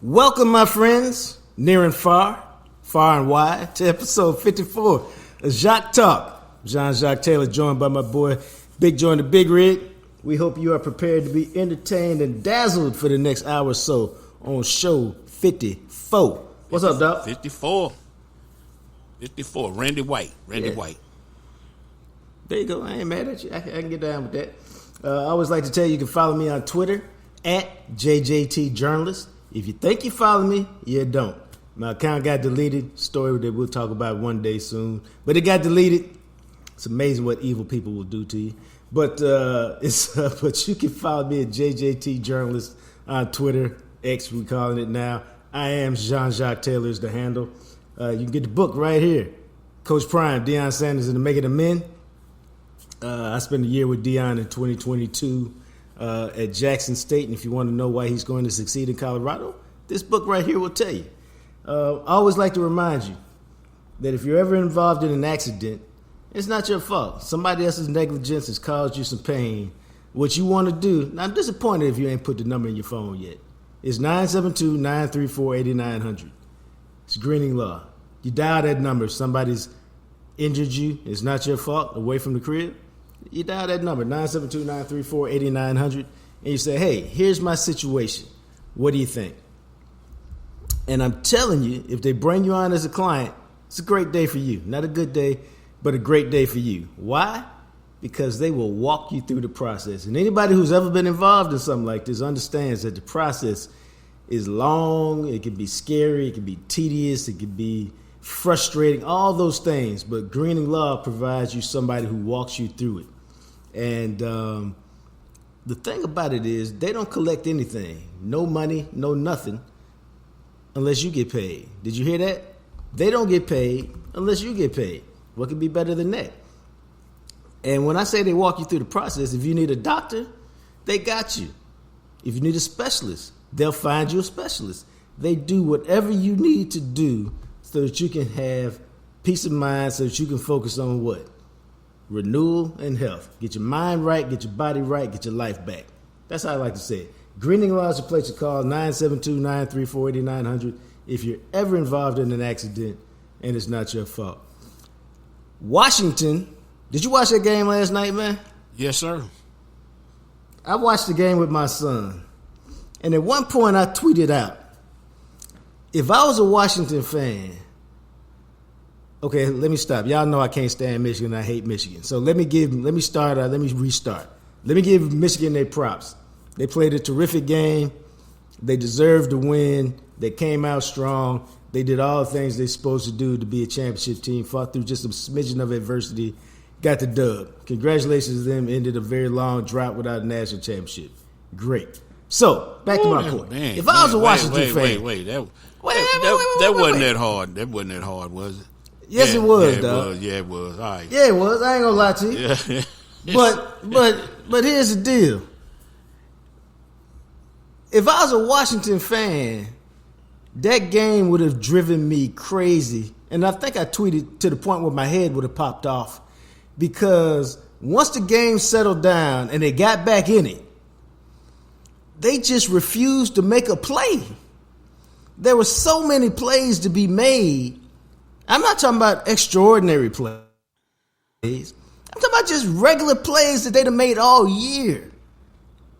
Welcome, my friends, near and far and wide, to episode 54 of Jacques Talk. Jacques Taylor, joined by my boy Big Joe and the Big Rig. We hope you are prepared to be entertained and dazzled for the next hour or so on show 54. What's up, Doc? 54. Randy White. White. There you go. I ain't mad at you. I can get down with that. I always like to tell you, you can follow me on Twitter at JJT Journalist. If you think you follow me, you don't. My account got deleted. Story that we'll talk about one day soon. But it got deleted. It's amazing what evil people will do to you. But but you can follow me at JJT Journalist on Twitter. X, we calling it now. I am Jean-Jacques Taylor is the handle. You can get the book right here. Coach Prime, Deion Sanders and the Making of Men. I spent a year with Deion in 2022 at Jackson State. And if you want to know why he's going to succeed in Colorado, this book right here will tell you. I always like to remind you that if you're ever involved in an accident, it's not your fault. Somebody else's negligence has caused you some pain. What you want to do, now I'm disappointed if you ain't put the number in your phone yet. It's 972-934-8900. It's greening law. You dial that number. If somebody's injured you, it's not your fault, away from the crib. You dial that number, 972-934-8900, and you say, hey, here's my situation. What do you think? And I'm telling you, if they bring you on as a client, it's a great day for you. Not a good day, but a great day for you. Why? Because they will walk you through the process. And anybody who's ever been involved in something like this understands that the process is long, it can be scary, it can be tedious, it can be frustrating, all those things. But Greening Law provides you somebody who walks you through it. And the thing about it is they don't collect anything. No money, no nothing, unless you get paid. Did you hear that? They don't get paid unless you get paid. What could be better than that? And when I say they walk you through the process, if you need a doctor, they got you. If you need a specialist, they'll find you a specialist. They do whatever you need to do so that you can have peace of mind, so that you can focus on what? Renewal and health. Get your mind right, get your body right, get your life back. That's how I like to say it. Greening Law is a place to call, 972-934-8900, if you're ever involved in an accident and it's not your fault. Washington, did you watch that game last night, man? Yes, sir. I watched the game with my son. And at one point I tweeted out, if I was a Washington fan, okay, let me stop. Y'all know I can't stand Michigan. I hate Michigan. So let me restart. Let me give Michigan their props. They played a terrific game. They deserved to win. They came out strong. They did all the things they're supposed to do to be a championship team, fought through just a smidgen of adversity, got the dub. Congratulations to them. Ended a very long drought without a national championship. Great. So, back to my point. If I was a Washington fan... That wasn't that hard. That wasn't that hard, was it? Yes, it was, dog. Yeah, it was. All right. Yeah, it was. I ain't gonna lie to you. Yeah. But here's the deal. If I was a Washington fan, that game would have driven me crazy. And I think I tweeted to the point where my head would have popped off. Because once the game settled down and they got back in it, they just refused to make a play. There were so many plays to be made. I'm not talking about extraordinary plays. I'm talking about just regular plays that they'd have made all year.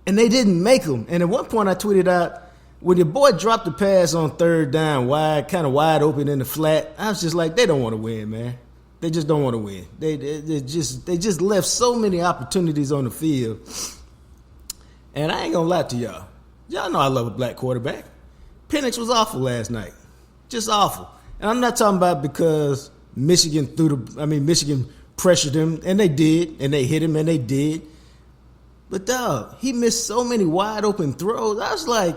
And they didn't make them. And at one point I tweeted out, when your boy dropped the pass on third down, kind of wide open in the flat, I was just like, they don't want to win, man. They just don't want to win. They just left so many opportunities on the field. And I ain't going to lie to y'all. Y'all know I love a black quarterback. Penix was awful last night. Just awful. And I'm not talking about because Michigan pressured him, and they did, and they hit him, and they did. But, dog, he missed so many wide open throws. I was like,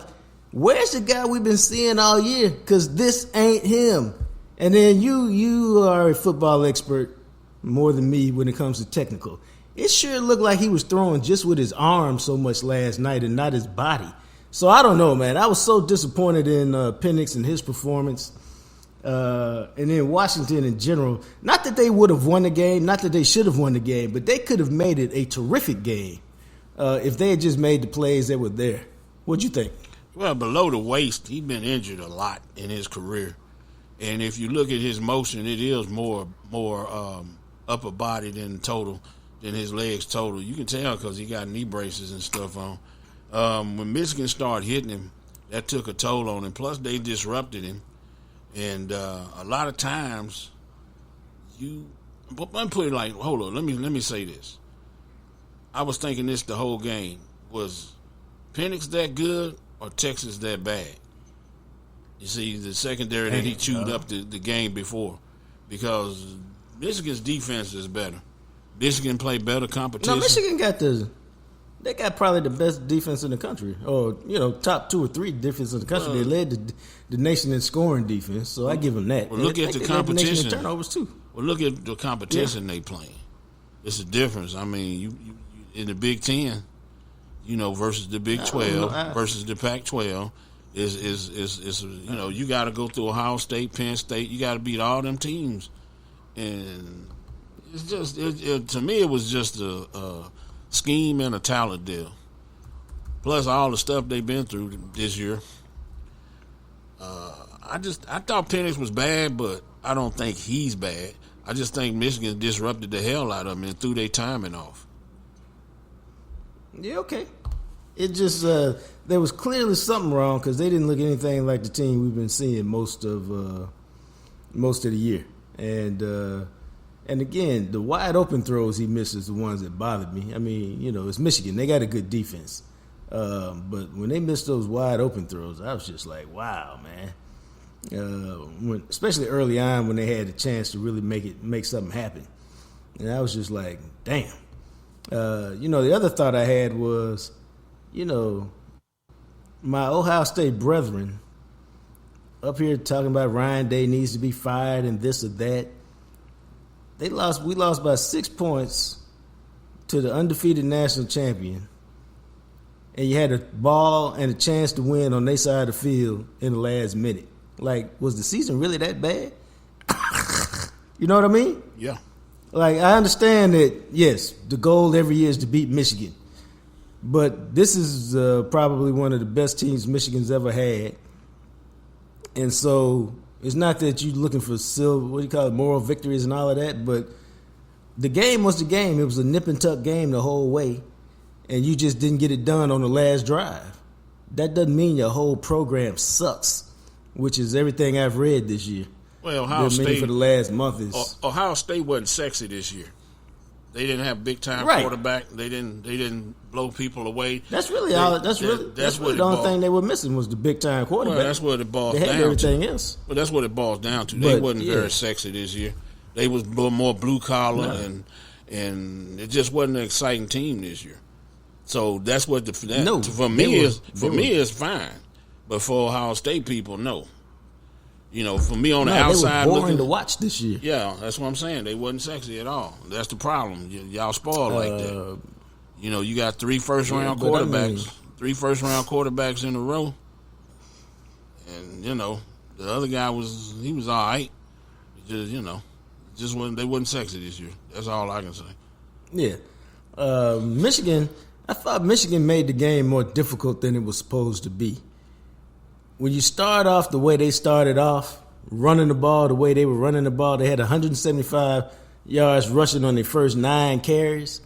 where's the guy we've been seeing all year? Because this ain't him. And then you are a football expert more than me when it comes to technical. It sure looked like he was throwing just with his arm so much last night and not his body. So I don't know, man. I was so disappointed in Penix and his performance. And then Washington in general. Not that they would have won the game, not that they should have won the game, but they could have made it a terrific game if they had just made the plays that were there. What'd you think? Well, below the waist, he's been injured a lot in his career. And if you look at his motion, it is more upper body than his legs total. You can tell because he got knee braces and stuff on. When Michigan started hitting him, that took a toll on him. Plus, they disrupted him. And a lot of times, I'm putting like, hold on, let me say this. I was thinking this the whole game. Was Penix that good or Texas that bad? You see, the secondary that he chewed up the game before. Because Michigan's defense is better. Michigan play better competition. No, Michigan they got probably the best defense in the country. Or, top 2 or 3 defense in the country. They led the nation in scoring defense, so I give them that. Well, look at the competition. The nation in turnovers, too. Well, look at the competition they playing. It's a difference. I mean, you in the Big Ten, versus the Big 12, versus the Pac-12, is you got to go through Ohio State, Penn State. You got to beat all them teams, and it's just to me it was just a scheme and a talent deal. Plus all the stuff they've been through this year. I thought Penix was bad, but I don't think he's bad. I just think Michigan disrupted the hell out of them and threw their timing off. Yeah, okay. It just there was clearly something wrong because they didn't look anything like the team we've been seeing most of the year. And again, the wide open throws he misses the ones that bothered me. I mean, it's Michigan. They got a good defense. But when they missed those wide open throws, I was just like, wow, man. Especially early on when they had a chance to really make something happen. And I was just like, damn. The other thought I had was, my Ohio State brethren up here talking about Ryan Day needs to be fired and this or that. We lost by 6 points to the undefeated national champion. And you had a ball and a chance to win on their side of the field in the last minute. Like, was the season really that bad? You know what I mean? Yeah. Like, I understand that, yes, the goal every year is to beat Michigan. But this is probably one of the best teams Michigan's ever had. And so it's not that you're looking for moral victories and all of that, but the game was the game. It was a nip and tuck game the whole way, and you just didn't get it done on the last drive. That doesn't mean your whole program sucks, which is everything I've read this year. Well, Ohio State for the last month is Ohio State wasn't sexy this year. They didn't have big time quarterback. They didn't blow people away. That's really the only thing they were missing was the big time quarterback. Well, that's what it boils down to. They had everything else. Well, that's what it boils down to. They wasn't very sexy this year. They was more blue collar and it just wasn't an exciting team this year. So that's what for me is fine. But for Ohio State people, no. For me on the outside, they were boring to watch this year. Yeah, that's what I'm saying. They wasn't sexy at all. That's the problem. Y'all spoiled like that. You got 3 first-round quarterbacks, 3 first-round quarterbacks in a row, and the other guy was all right. Just they wasn't sexy this year. That's all I can say. Yeah, Michigan. I thought Michigan made the game more difficult than it was supposed to be. When you start off the way they started off, running the ball the way they were running the ball, they had 175 yards rushing on their first 9 carries.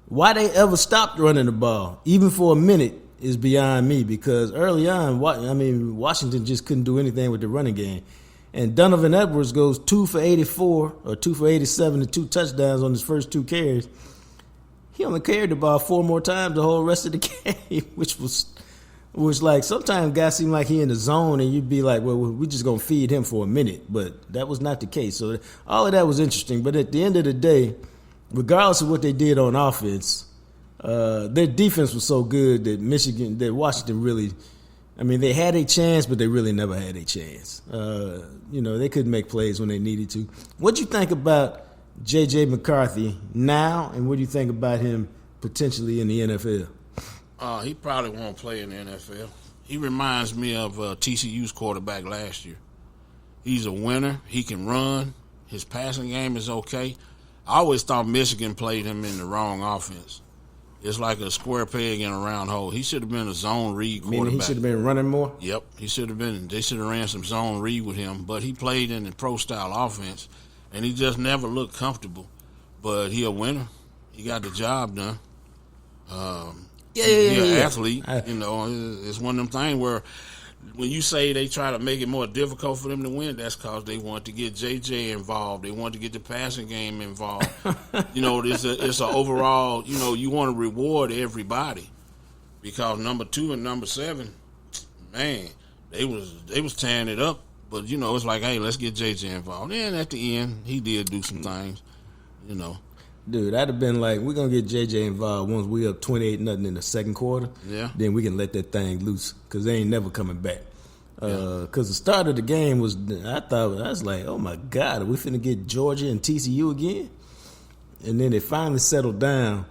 Why they ever stopped running the ball, even for a minute, is beyond me because early on, Washington just couldn't do anything with the running game. And Donovan Edwards goes 2 for 84 or 2 for 87 and 2 touchdowns on his first 2 carries. He only carried the ball 4 more times the whole rest of the game, which like sometimes guys seem like he in the zone and you'd be like, well, we're just going to feed him for a minute. But that was not the case. So all of that was interesting. But at the end of the day, regardless of what they did on offense, their defense was so good that Washington really, they had a chance, but they really never had a chance. They couldn't make plays when they needed to. What'd you think about J.J. McCarthy now, and what do you think about him potentially in the NFL? He probably won't play in the NFL. He reminds me of TCU's quarterback last year. He's a winner. He can run. His passing game is okay. I always thought Michigan played him in the wrong offense. it's like a square peg in a round hole. He should have been a zone read quarterback. Meaning he should have been running more? Yep, he should have been. They should have ran some zone read with him, but he played in the pro-style offense, and he just never looked comfortable. But he a winner. He got the job done. He's an athlete. It's one of them things where when you say they try to make it more difficult for them to win, that's because they want to get JJ involved. They want to get the passing game involved. It's an overall, you want to reward everybody because number 2 and number 7, man, they was tearing it up. But, it's like, hey, let's get JJ involved. And at the end, he did do some things, Dude, I'd have been like, we're going to get JJ involved once we up 28-0 in the second quarter. Yeah. Then we can let that thing loose because they ain't never coming back. Because the start of the game was, I was like, oh, my God, are we finna get Georgia and TCU again? And then it finally settled down.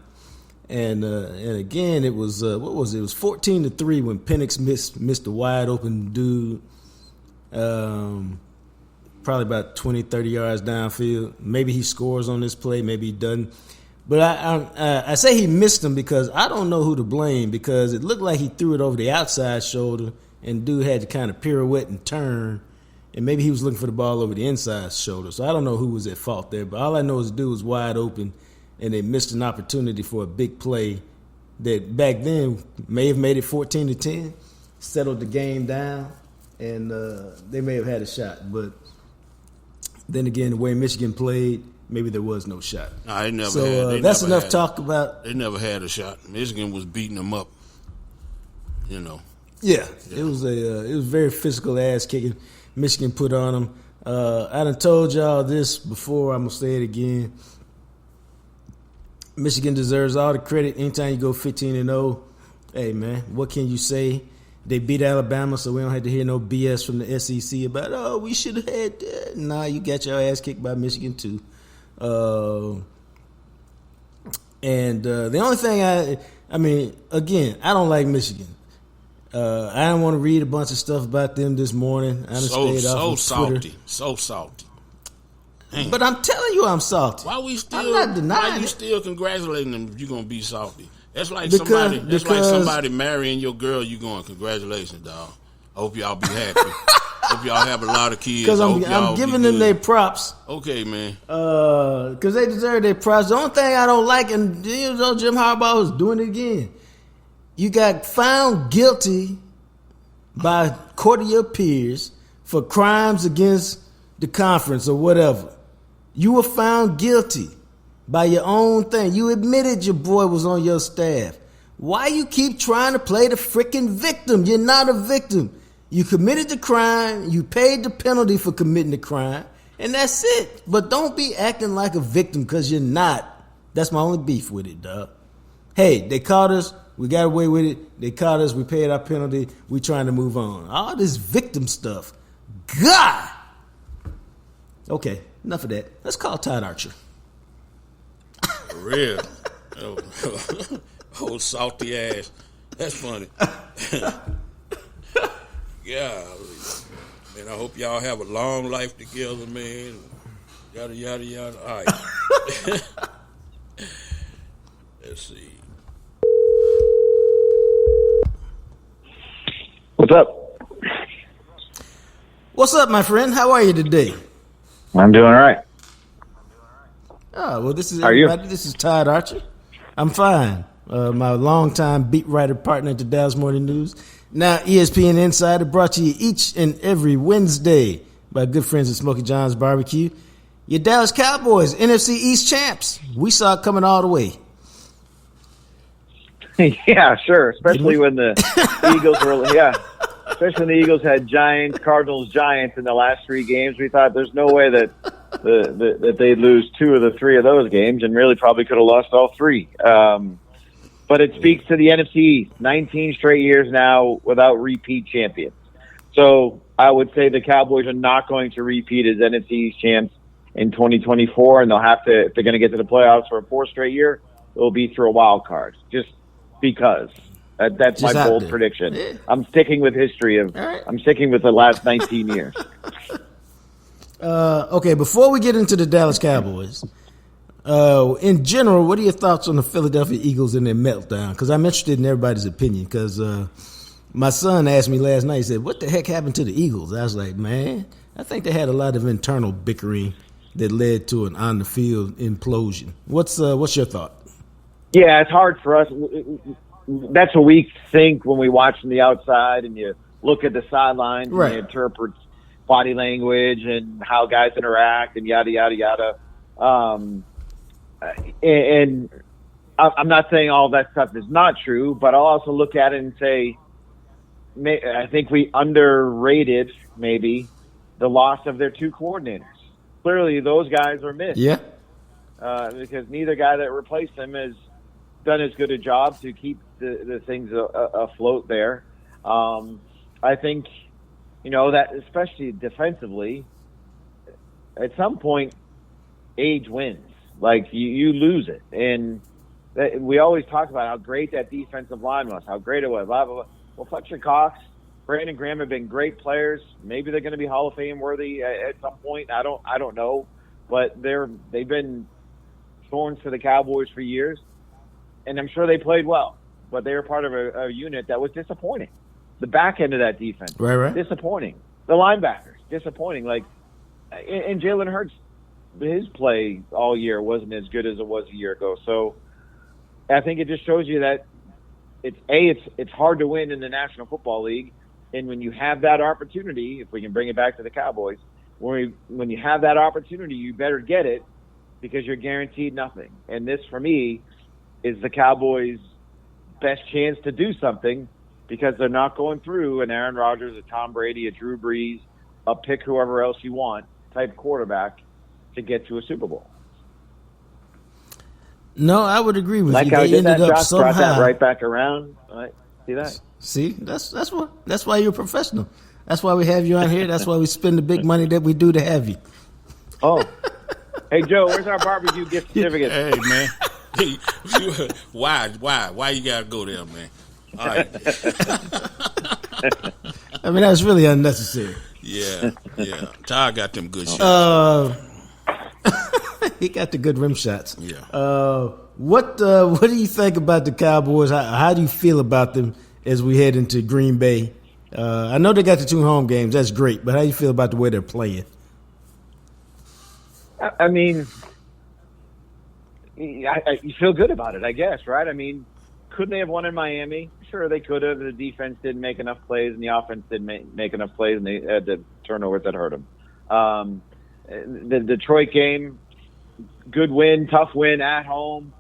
And again, it was, what was it? It was 14-3 when Penix missed a wide open dude. Probably about 20, 30 yards downfield. Maybe he scores on this play. Maybe he doesn't. But I say he missed him because I don't know who to blame because it looked like he threw it over the outside shoulder and dude had to kind of pirouette and turn. And maybe he was looking for the ball over the inside shoulder. So I don't know who was at fault there. But all I know is the dude was wide open and they missed an opportunity for a big play that back then may have made it 14-10, settled the game down, and they may have had a shot. But then again, the way Michigan played, maybe there was no shot. No, they never so had. That's enough talk about. They never had a shot. Michigan was beating them up. Yeah. It was very physical ass kicking. Michigan put on them. I done told y'all this before. I'm gonna say it again. Michigan deserves all the credit. Anytime you go 15-0, hey man, what can you say? They beat Alabama, so we don't have to hear no BS from the SEC about, we should have had that. Nah, you got your ass kicked by Michigan, too. And the only thing again, I don't like Michigan. I don't want to read a bunch of stuff about them this morning. I stayed off of Twitter. So salty. Dang. But I'm telling you I'm salty. I'm not denying why you still congratulating them if you're going to be salty? That's like somebody marrying your girl. You going, congratulations, dog. I hope y'all be happy. Hope y'all have a lot of kids. Because I'm giving them their props. Okay, man. Because they deserve their props. The only thing I don't like, and Jim Harbaugh is doing it again. You got found guilty by a court of your peers for crimes against the conference or whatever. You were found guilty by your own thing. You admitted your boy was on your staff. Why you keep trying to play the freaking victim? You're not a victim. You committed the crime. You paid the penalty for committing the crime. And that's it. But don't be acting like a victim because you're not. That's my only beef with it, dog. Hey, they caught us. We got away with it. They caught us. We paid our penalty. We trying to move on. All this victim stuff. God. Okay, enough of that. Let's call Todd Archer. For real. Old salty ass. That's funny. Yeah. Man, I hope y'all have a long life together, man. Yada, yada, yada. All right. Let's see. What's up? What's up, my friend? How are you today? I'm doing all right. Oh, well, this is Are you? everybody. This is Todd Archer. I'm fine. My longtime beat writer partner at the Dallas Morning News. Now ESPN Insider, brought to you each and every Wednesday by good friends at Smokey John's Barbecue. Your Dallas Cowboys, NFC East champs. We saw it coming all the way. Yeah, sure. Especially when the Eagles were, especially when the Eagles had Giants, Cardinals, Giants in the last 3 games. We thought there's no way that that they'd lose 2 of the 3 of those games, and really probably could have lost all 3. But it speaks to the NFC East. 19 straight years now without repeat champions. So I would say the Cowboys are not going to repeat as NFC East champs in 2024, and they'll have to, if they're going to get to the playoffs for a 4th straight year, it'll be through a wild card. Just because. That's my bold prediction. Yeah. I'm sticking with history I'm sticking with the last 19 years. Okay, before we get into the Dallas Cowboys, In general, what are your thoughts on the Philadelphia Eagles and their meltdown? Because I'm interested in everybody's opinion. Because my son asked me last night, he said, what the heck happened to the Eagles? I was like, man, I think they had a lot of internal bickering that led to an on-the-field implosion. What's your thought? Yeah, it's hard for us. That's what we think when we watch from the outside and you look at the sidelines right. and you interpret body language and how guys interact and yada, yada, yada. And I'm not saying all that stuff is not true, but I'll also look at it and say, I think we underrated maybe the loss of their two coordinators. Clearly, those guys are missed. Yeah. Because neither guy that replaced them has done as good a job to keep the things afloat there. I think, that especially defensively, at some point, age wins. Like, you lose it. And we always talk about how great that defensive line was, how great it was, blah, blah, blah. Well, Fletcher Cox, Brandon Graham have been great players. Maybe they're going to be Hall of Fame worthy at some point. I don't know. But they've been thorns for the Cowboys for years. And I'm sure they played well. But they were part of a unit that was disappointing. The back end of that defense, right. Disappointing. The linebackers, disappointing. Like, and Jalen Hurts, his play all year wasn't as good as it was a year ago. So I think it just shows you that it's hard to win in the National Football League, and when you have that opportunity, if we can bring it back to the Cowboys, when you have that opportunity, you better get it because you're guaranteed nothing. And this, for me, is the Cowboys' best chance to do something because they're not going through an Aaron Rodgers, a Tom Brady, a Drew Brees, a pick whoever else you want type quarterback to get to a Super Bowl. No, I would agree with like you. How they did ended that, up Josh, somehow. brought that right back around. Right? See that? See, that's why you're a professional. That's why we have you on here. That's why we spend the big money that we do to have you. Oh, hey Joe, where's our barbecue gift certificate? Hey man, why you gotta go there, man? All right. I mean, that's really unnecessary. Yeah. Todd got them good shots. He got the good rim shots. Yeah. What do you think about the Cowboys? How do you feel about them as we head into Green Bay? I know they got the 2 home games. That's great. But how do you feel about the way they're playing? I mean, you feel good about it, I guess, right? I mean, couldn't they have won in Miami? Sure, they could have. The defense didn't make enough plays, and the offense didn't make enough plays, and they had the turnovers that hurt them. The Detroit game, good win, tough win at home.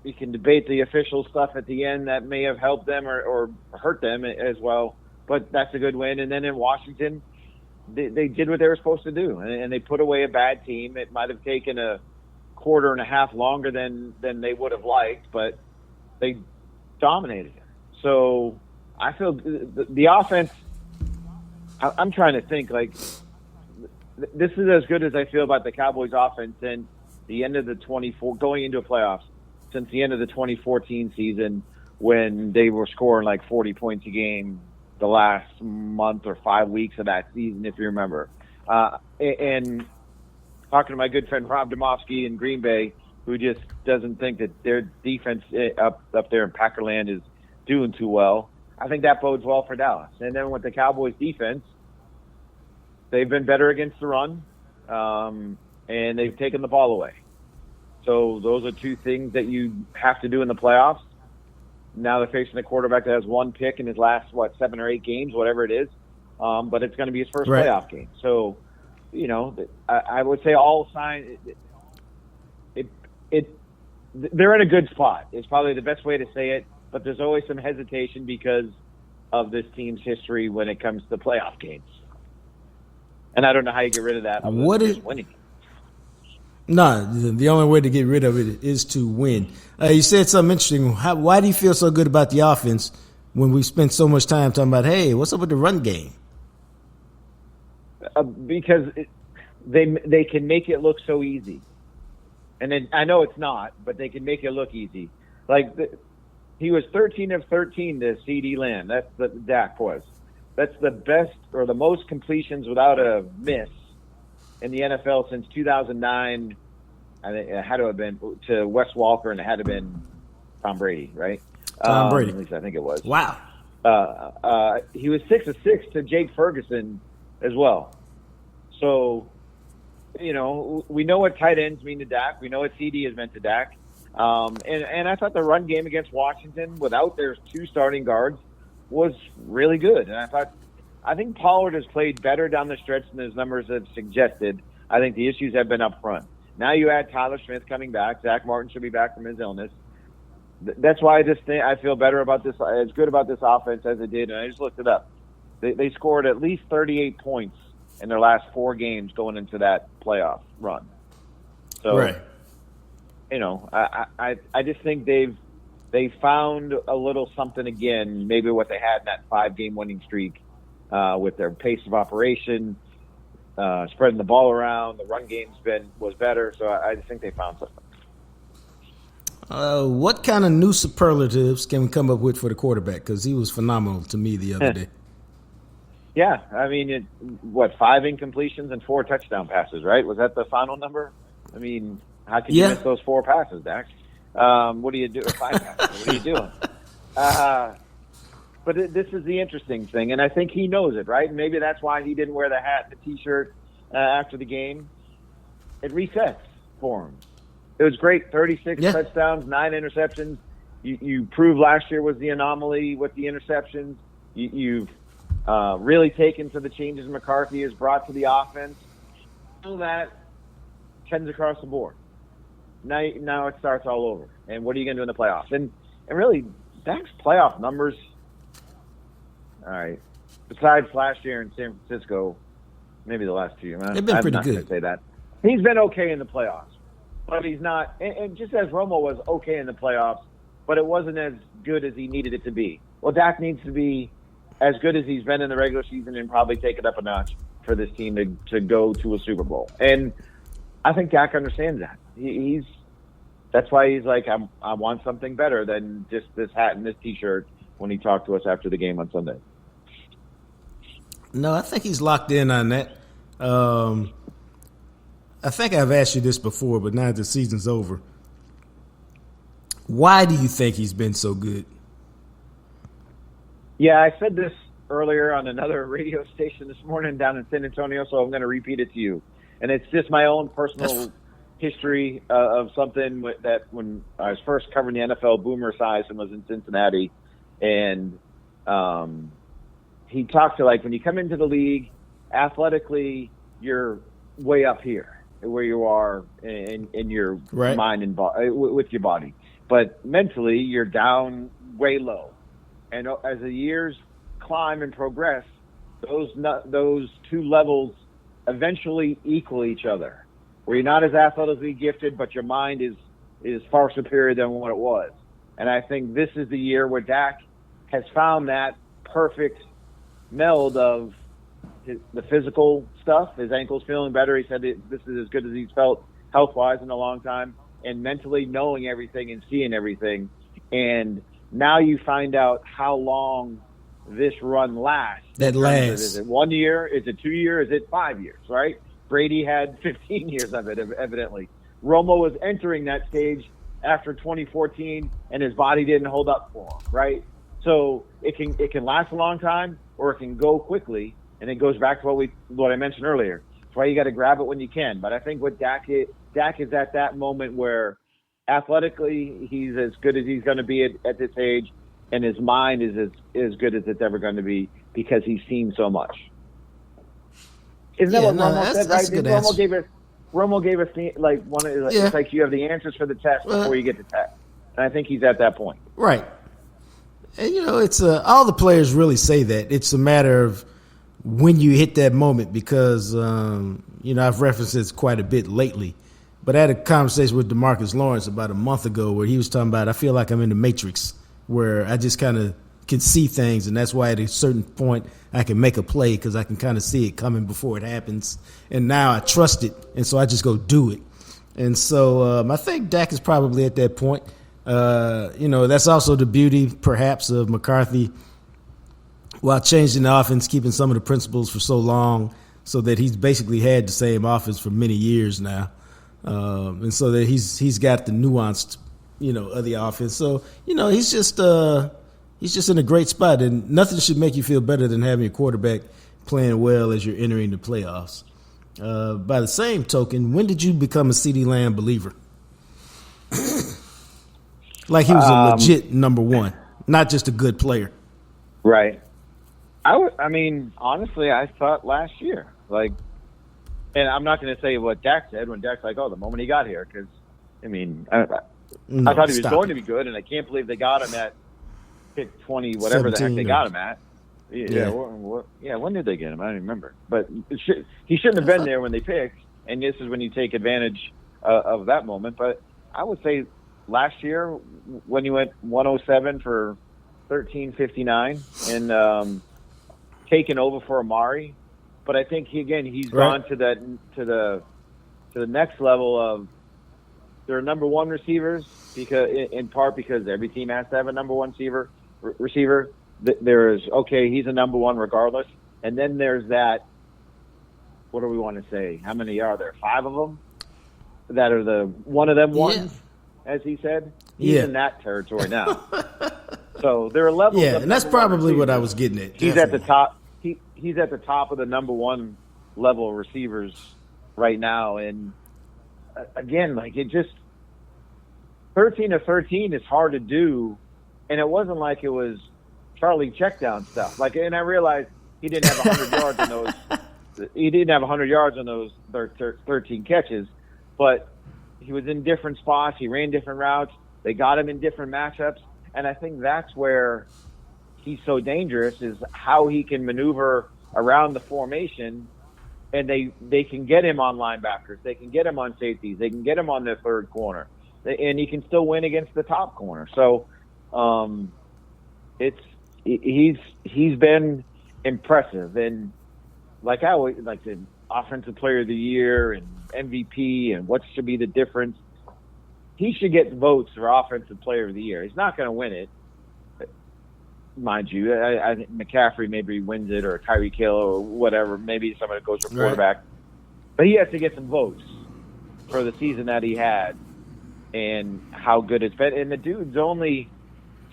We can debate the official stuff at the end that may have helped them or hurt them as well, but that's a good win. And then in Washington, they did what they were supposed to do, and they put away a bad team. It might have taken a quarter and a half longer than they would have liked, but they dominated it. So I feel the offense, I'm trying to think, like, this is as good as I feel about the Cowboys offense since the end of the going into playoffs, since the end of the 2014 season when they were scoring like 40 points a game the last month or 5 weeks of that season, if you remember. And talking to my good friend Rob Domofsky in Green Bay, who just doesn't think that their defense up there in Packerland is doing too well, I think that bodes well for Dallas. And then with the Cowboys defense, they've been better against the run, and they've taken the ball away. So those are 2 things that you have to do in the playoffs. Now they're facing a quarterback that has 1 pick in his last, 7 or 8 games, whatever it is. But it's going to be his first playoff game. So, I would say all signs they're in a good spot. It's probably the best way to say it. But there's always some hesitation because of this team's history when it comes to playoff games. And I don't know how you get rid of that. What is winning? No, the only way to get rid of it is to win. You said something interesting. Why do you feel so good about the offense when we spend so much time talking about, hey, what's up with the run game? Because they can make it look so easy. And then, I know it's not, but they can make it look easy. Like, he was 13 of 13 to CD Lamb. That's what Dak was. That's the best or the most completions without a miss in the NFL since 2009 I think it had to have been to Wes Walker, and it had to have been Tom Brady, right? Tom Brady. At least I think it was. Wow. He was 6 of 6 to Jake Ferguson as well. So, we know what tight ends mean to Dak. We know what CD has meant to Dak. And I thought the run game against Washington, without their 2 starting guards, was really good. And I think Pollard has played better down the stretch than his numbers have suggested. I think the issues have been up front. Now you add Tyler Smith coming back. Zach Martin should be back from his illness. That's why I feel better about this, as good about this offense as it did. And I just looked it up. They scored at least 38 points in their last 4 games going into that playoff run. So, right. I just think they found a little something again, maybe what they had in that 5-game winning streak with their pace of operation, spreading the ball around. The run game's was better, so I just think they found something. What kind of new superlatives can we come up with for the quarterback? Because he was phenomenal to me the other day. Yeah, I mean, 5 incompletions and 4 touchdown passes, right? Was that the final number? I mean, how can you miss those 4 passes, Dak? What do you do? 5 passes. What are you doing? But this is the interesting thing, and I think he knows it, right? And maybe that's why he didn't wear the hat and the T-shirt after the game. It resets for him. It was great, 36 touchdowns, 9 interceptions. You proved last year was the anomaly with the interceptions. You've really taken to the changes McCarthy has brought to the offense. All that tends across the board. Now it starts all over. And what are you going to do in the playoffs? And really, Dak's playoff numbers, all right, besides last year in San Francisco, maybe the last 2 years. They've been pretty good. I'm not going to say that. He's been okay in the playoffs. But he's not, and just as Romo was okay in the playoffs, but it wasn't as good as he needed it to be. Well, Dak needs to be as good as he's been in the regular season and probably take it up a notch for this team to go to a Super Bowl. And I think Dak understands that. That's why he's like, I want something better than just this hat and this T-shirt when he talked to us after the game on Sunday. No, I think he's locked in on that. I think I've asked you this before, but now that the season's over, why do you think he's been so good? Yeah, I said this earlier on another radio station this morning down in San Antonio, so I'm going to repeat it to you. And it's just my own personal history of something that when I was first covering the NFL, Boomer Esiason was in Cincinnati, and he talked to, like, when you come into the league, athletically, you're way up here where you are in your mind and with your body. But mentally, you're down way low. And as the years climb and progress, those 2 levels eventually equal each other, where you're not as athletically gifted, but your mind is far superior than what it was. And I think this is the year where Dak has found that perfect meld of the physical stuff. His ankle's feeling better. He said this is as good as he's felt health-wise in a long time, and mentally knowing everything and seeing everything. And now you find out how long this run lasts. That lasts. Is it 1 year? Is it 2 years? Is it 5 years, right? Brady had 15 years of it, evidently. Romo was entering that stage after 2014, and his body didn't hold up for him, right? So it can last a long time, or it can go quickly. And it goes back to what I mentioned earlier. That's why you got to grab it when you can. But I think what Dak is at that moment where athletically he's as good as he's going to be at this age, and his mind is as good as it's ever going to be because he's seen so much. Isn't that what Romo said? Right? Romo gave us like one. It's like you have the answers for the test before you get the test, and I think he's at that point. Right. And it's all the players really say that. It's a matter of when you hit that moment, because I've referenced this quite a bit lately, but I had a conversation with DeMarcus Lawrence about a month ago where he was talking about, I feel like I'm in the Matrix, where I just kind of can see things, and that's why at a certain point I can make a play because I can kind of see it coming before it happens, and now I trust it, and so I just go do it. And so I think Dak is probably at that point. That's also the beauty perhaps of McCarthy, while changing the offense, keeping some of the principles for so long, so that he's basically had the same offense for many years now. And so that he's got the nuanced, of the offense. So, he's just in a great spot, and nothing should make you feel better than having a quarterback playing well as you're entering the playoffs. By the same token, when did you become a CeeDee Lamb believer? Like he was a legit number one, not just a good player. Right. Honestly, I thought last year, and I'm not going to say what Dak said when Dak's like, the moment he got here, because, I thought he was going to be good, and I can't believe they got him at pick 20, whatever the heck they got him at. Yeah. When did they get him? I don't even remember. But he shouldn't have been there when they picked, and this is when you take advantage of that moment. But I would say last year when he went 107 for 1359 and taken over for Amari, but I think he's gone to the next level of they're number one receivers in part because every team has to have a number one receiver. There's he's a number one regardless, and then there's that. What do we want to say? How many are there? 5 of them that are the one of them ones, as he said. He's in that territory now. So there are levels. Yeah, and that's probably what I was getting at. He's at the top. He's at the top of the number one level receivers right now, and again, it just 13 of 13 is hard to do, and it wasn't like it was Charlie checkdown stuff. And I realized he didn't have 100 yards on those. He didn't have 100 yards on those 13 catches, but he was in different spots. He ran different routes. They got him in different matchups, and I think that's where he's so dangerous is how he can maneuver around the formation, and they can get him on linebackers. They can get him on safeties. They can get him on their third corner, and he can still win against the top corner. So he's been impressive, and I always like the offensive player of the year and MVP and what should be the difference. He should get votes for offensive player of the year. He's not going to win it, mind you. I think McCaffrey maybe wins it, or Tyreek Hill, or whatever. Maybe somebody goes for quarterback, but he has to get some votes for the season that he had and how good it's been. And the dude's only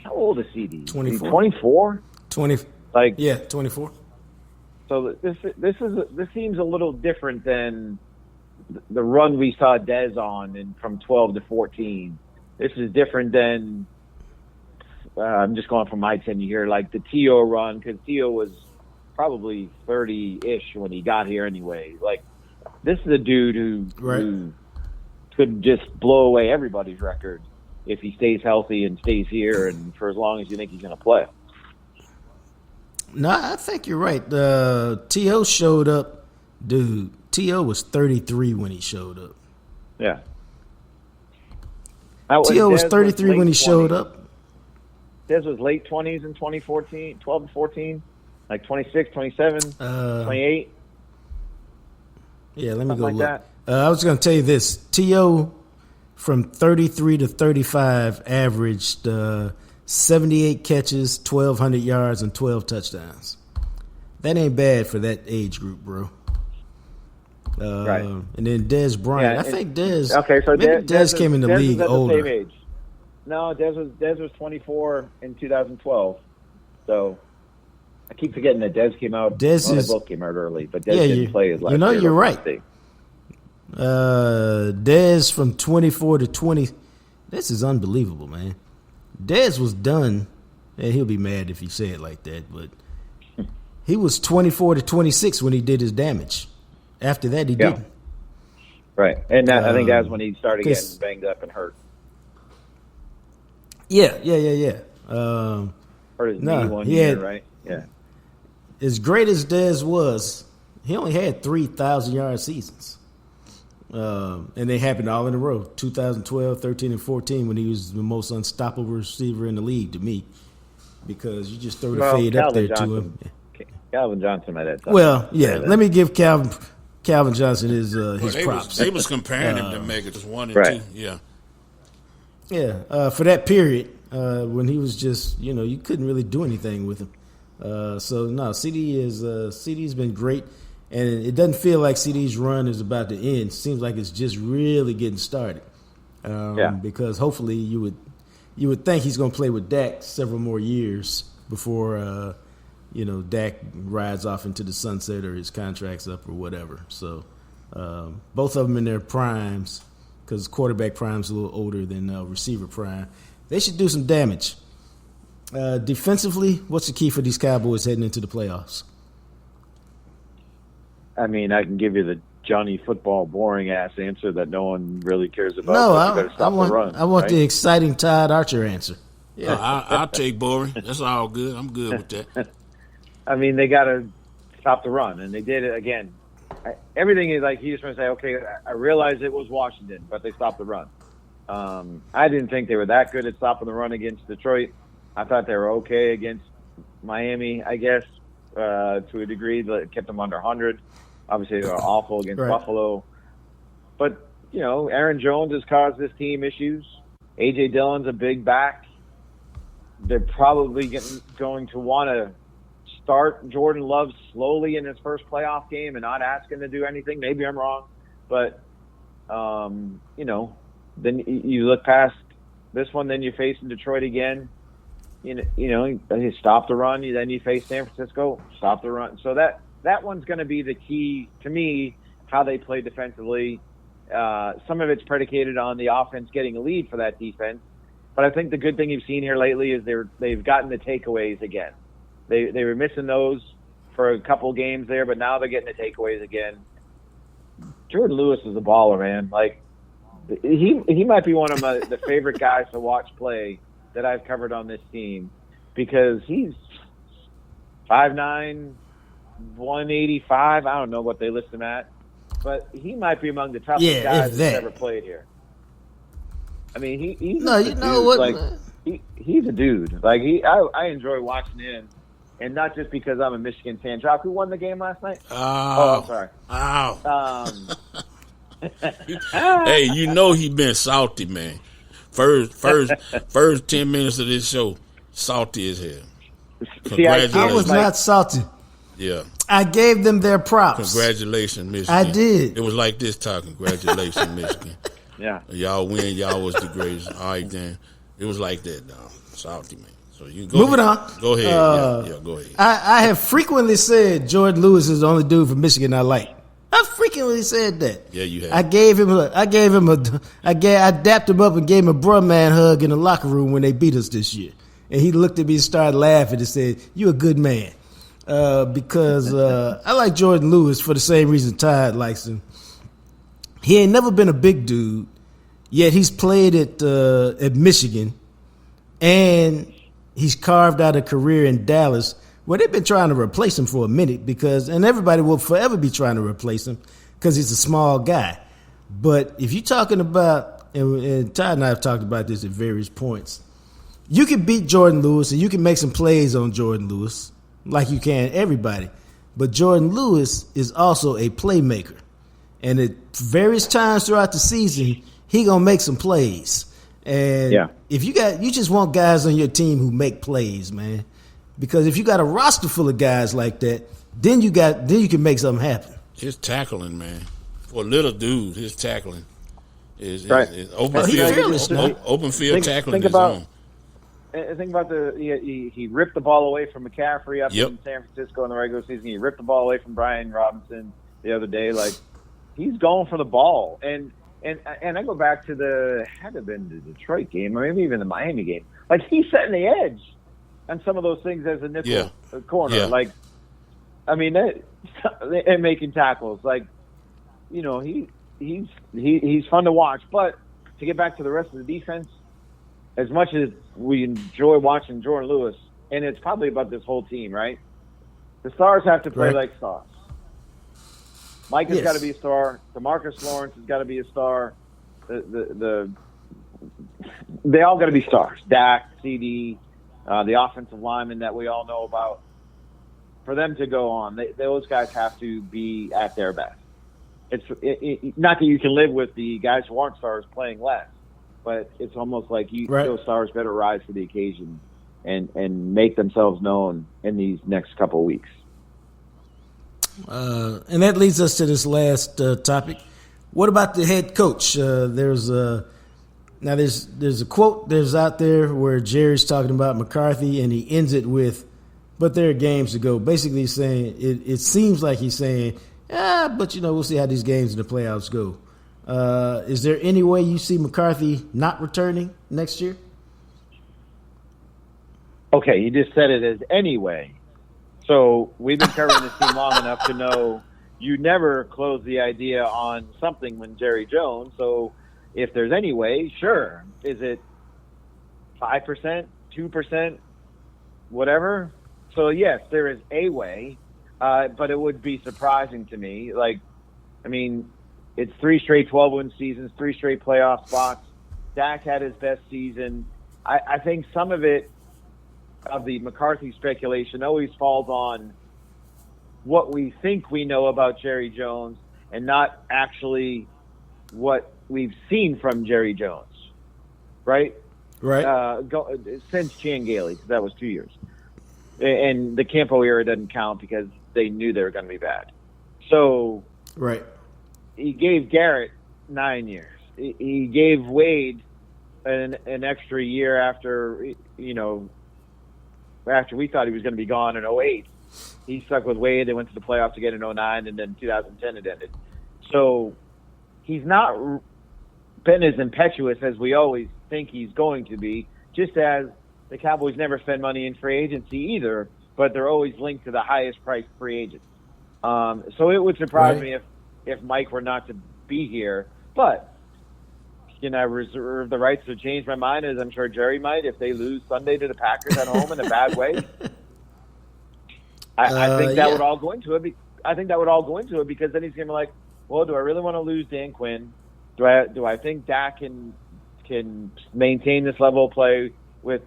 how old is CD? 24. 24? 20. 24. So this seems a little different than the run we saw Dez on and from 12 to 14. This is different than I'm just going from my tenure here, the T.O. run, because T.O. was probably 30-ish when he got here anyway. This is a dude who could just blow away everybody's record if he stays healthy and stays here and for as long as you think he's going to play. No, I think you're right. T.O. showed up. Dude, T.O. was 33 when he showed up. Yeah. T.O. was 33 when he showed up. Dez was late 20s in 2014, 12 to 14, 26, 27, 28. Yeah, let me go like look. I was going to tell you this. T.O. from 33 to 35 averaged 78 catches, 1,200 yards, and 12 touchdowns. That ain't bad for that age group, bro. Right. And then Dez Bryant. I think Dez. Okay, so Dez came in the league older. The same age. No, Dez was 24 in 2012. So I keep forgetting that Dez came out. They both came out early, but Dez didn't play his last year. You're right. Dez from 24 to 20. This is unbelievable, man. Dez was done, and he'll be mad if you say it like that, but he was 24 to 26 when he did his damage. After that, he didn't. Right, and I think that's when he started getting banged up and hurt. Yeah. Hurt his knee one year, right? Yeah. As great as Dez was, he only had 3,000-yard seasons. And they happened all in a row, 2012, 13, and 14, when he was the most unstoppable receiver in the league to me, because you just throw the fade up there to him. Calvin Johnson at that time. Well, yeah, let me give Calvin Johnson his props. They was comparing him to Mega, just 1 and 2. Yeah. Yeah, for that period, when he was just, you couldn't really do anything with him. So, no, CD's been great. And it doesn't feel like CD's run is about to end. It seems like it's just really getting started. Because hopefully you would think he's going to play with Dak several more years before Dak rides off into the sunset or his contract's up or whatever. So both of them in their primes, because quarterback prime's a little older than receiver prime. They should do some damage. Defensively, what's the key for these Cowboys heading into the playoffs? I mean, I can give you the Johnny football boring ass answer that no one really cares about. No, I want the exciting Todd Archer answer. Yeah, I'll take boring. That's all good. I'm good with that. I mean, they got to stop the run, and they did it again. Everything is like, he just want to say, okay, I realize it was Washington, but they stopped the run. I didn't think they were that good at stopping the run against Detroit. I thought they were okay against Miami, I guess, to a degree. That kept them under 100. Obviously, they were awful against Buffalo. But, Aaron Jones has caused this team issues. A.J. Dillon's a big back. They're probably going to want to start Jordan Love slowly in his first playoff game and not ask him to do anything. Maybe I'm wrong. But, then you look past this one, then you're facing Detroit again. You stop the run. Then you face San Francisco, stop the run. So that one's going to be the key to me, how they play defensively. Some of it's predicated on the offense getting a lead for that defense. But I think the good thing you've seen here lately is they've gotten the takeaways again. They were missing those for a couple games there, but now they're getting the takeaways again. Jordan Lewis is a baller, man. Like, he might be one of the favorite guys to watch play that I've covered on this team, because he's 5'9", 185. I don't know what they list him at, but he might be among the toughest guys that's ever played here. I mean, he's a dude. Like, I enjoy watching him, and not just because I'm a Michigan fan. Jacques, who won the game last night? Oh, I'm sorry. Hey, he been salty, man. First 10 minutes of this show, salty as hell. Congratulations. I was not salty. Yeah. I gave them their props. Congratulations, Michigan. I did. It was like this, Todd. Congratulations, Michigan. Yeah. Y'all win. Y'all was the greatest. All right, then. It was like that, dog. Salty, man. So you go Moving ahead. on. Go ahead. Go ahead. I have frequently said Jordan Lewis is the only dude from Michigan I like. I frequently said that. Yeah, you have. I dapped him up and gave him a bruh man hug in the locker room when they beat us this year. And he looked at me and started laughing and said, "You a good man." Because I like Jordan Lewis for the same reason Todd likes him. He ain't never been a big dude, yet he's played at Michigan, and he's carved out a career in Dallas, where they've been trying to replace him for a minute, and everybody will forever be trying to replace him because he's a small guy. But if you're talking about, and Todd and I have talked about this at various points, you can beat Jordan Lewis and you can make some plays on Jordan Lewis like you can everybody. But Jordan Lewis is also a playmaker. And at various times throughout the season, he going to make some plays. And if you just want guys on your team who make plays, man. Because if you got a roster full of guys like that, then you can make something happen. His tackling, man, for a little dude, his tackling is open field tackling. Think about he ripped the ball away from McCaffrey up in San Francisco in the regular season. He ripped the ball away from Brian Robinson the other day. Like, he's going for the ball, and I go back to had to have been the Detroit game, or maybe even the Miami game. Like, he's setting the edge on some of those things as a nickel corner. Yeah. Like, I mean, and making tackles. Like, he's fun to watch. But to get back to the rest of the defense, as much as we enjoy watching Jordan Lewis, and it's probably about this whole team, right? The stars have to play like stars. Mike has got to be a star. DeMarcus Lawrence has got to be a star. They all got to be stars. Dak, CD, the offensive linemen that we all know about. For them to go on, those guys have to be at their best. It's not that you can live with the guys who aren't stars playing less, but it's almost like those stars better rise to the occasion and make themselves known in these next couple of weeks. And that leads us to this last topic. What about the head coach? There's a quote there's out there where Jerry's talking about McCarthy, and he ends it with, "But there are games to go." Basically, he's saying it seems like he's saying, but we'll see how these games in the playoffs go. Is there any way you see McCarthy not returning next year? Okay, you just said it as anyway. So we've been covering this team long enough to know you never close the idea on something when Jerry Jones. So if there's any way, sure. Is it 5%, 2%, whatever? So yes, there is a way, but it would be surprising to me. It's 3 straight 12-win seasons, 3 straight playoff spots. Dak had his best season. I think some of it, of the McCarthy speculation, always falls on what we think we know about Jerry Jones and not actually what we've seen from Jerry Jones, right? Right. Since Chiangalli, because that was 2 years. And the Campo era doesn't count because they knew they were going to be bad. So right. He gave Garrett 9 years. He gave Wade an extra year after we thought he was going to be gone in 2008. He stuck with Wade. They went to the playoffs again in 2009, and then 2010 it ended. So he's not been as impetuous as we always think he's going to be, just as the Cowboys never spend money in free agency either, but they're always linked to the highest priced free agents. So it would surprise me if Mike were not to be here. But can I reserve the rights to change my mind, as I'm sure Jerry might, if they lose Sunday to the Packers at home in a bad way? I think that would all go into it. I think that would all go into it, because then he's going to be like, well, do I really want to lose Dan Quinn? Do I think Dak can maintain this level of play with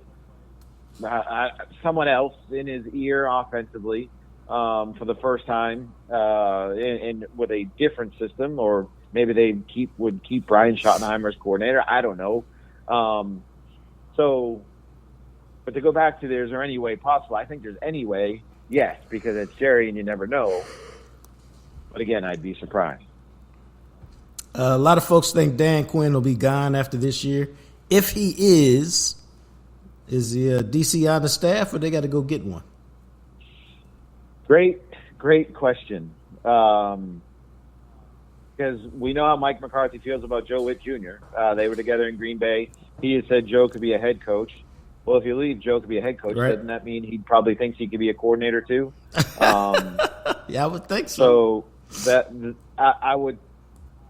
someone else in his ear offensively for the first time and with a different system? Or maybe they would keep Brian Schottenheimer as coordinator. I don't know. But to go back to is there any way possible? I think there's any way, yes, because it's Jerry and you never know. But again, I'd be surprised. A lot of folks think Dan Quinn will be gone after this year. If he is the DC on the staff, or they got to go get one? Great question. Because we know how Mike McCarthy feels about Joe Witt Jr. They were together in Green Bay. He had said Joe could be a head coach. Well, if you leave Joe could be a head coach, right, doesn't that mean he probably thinks he could be a coordinator too? Yeah, I would think so. So that I would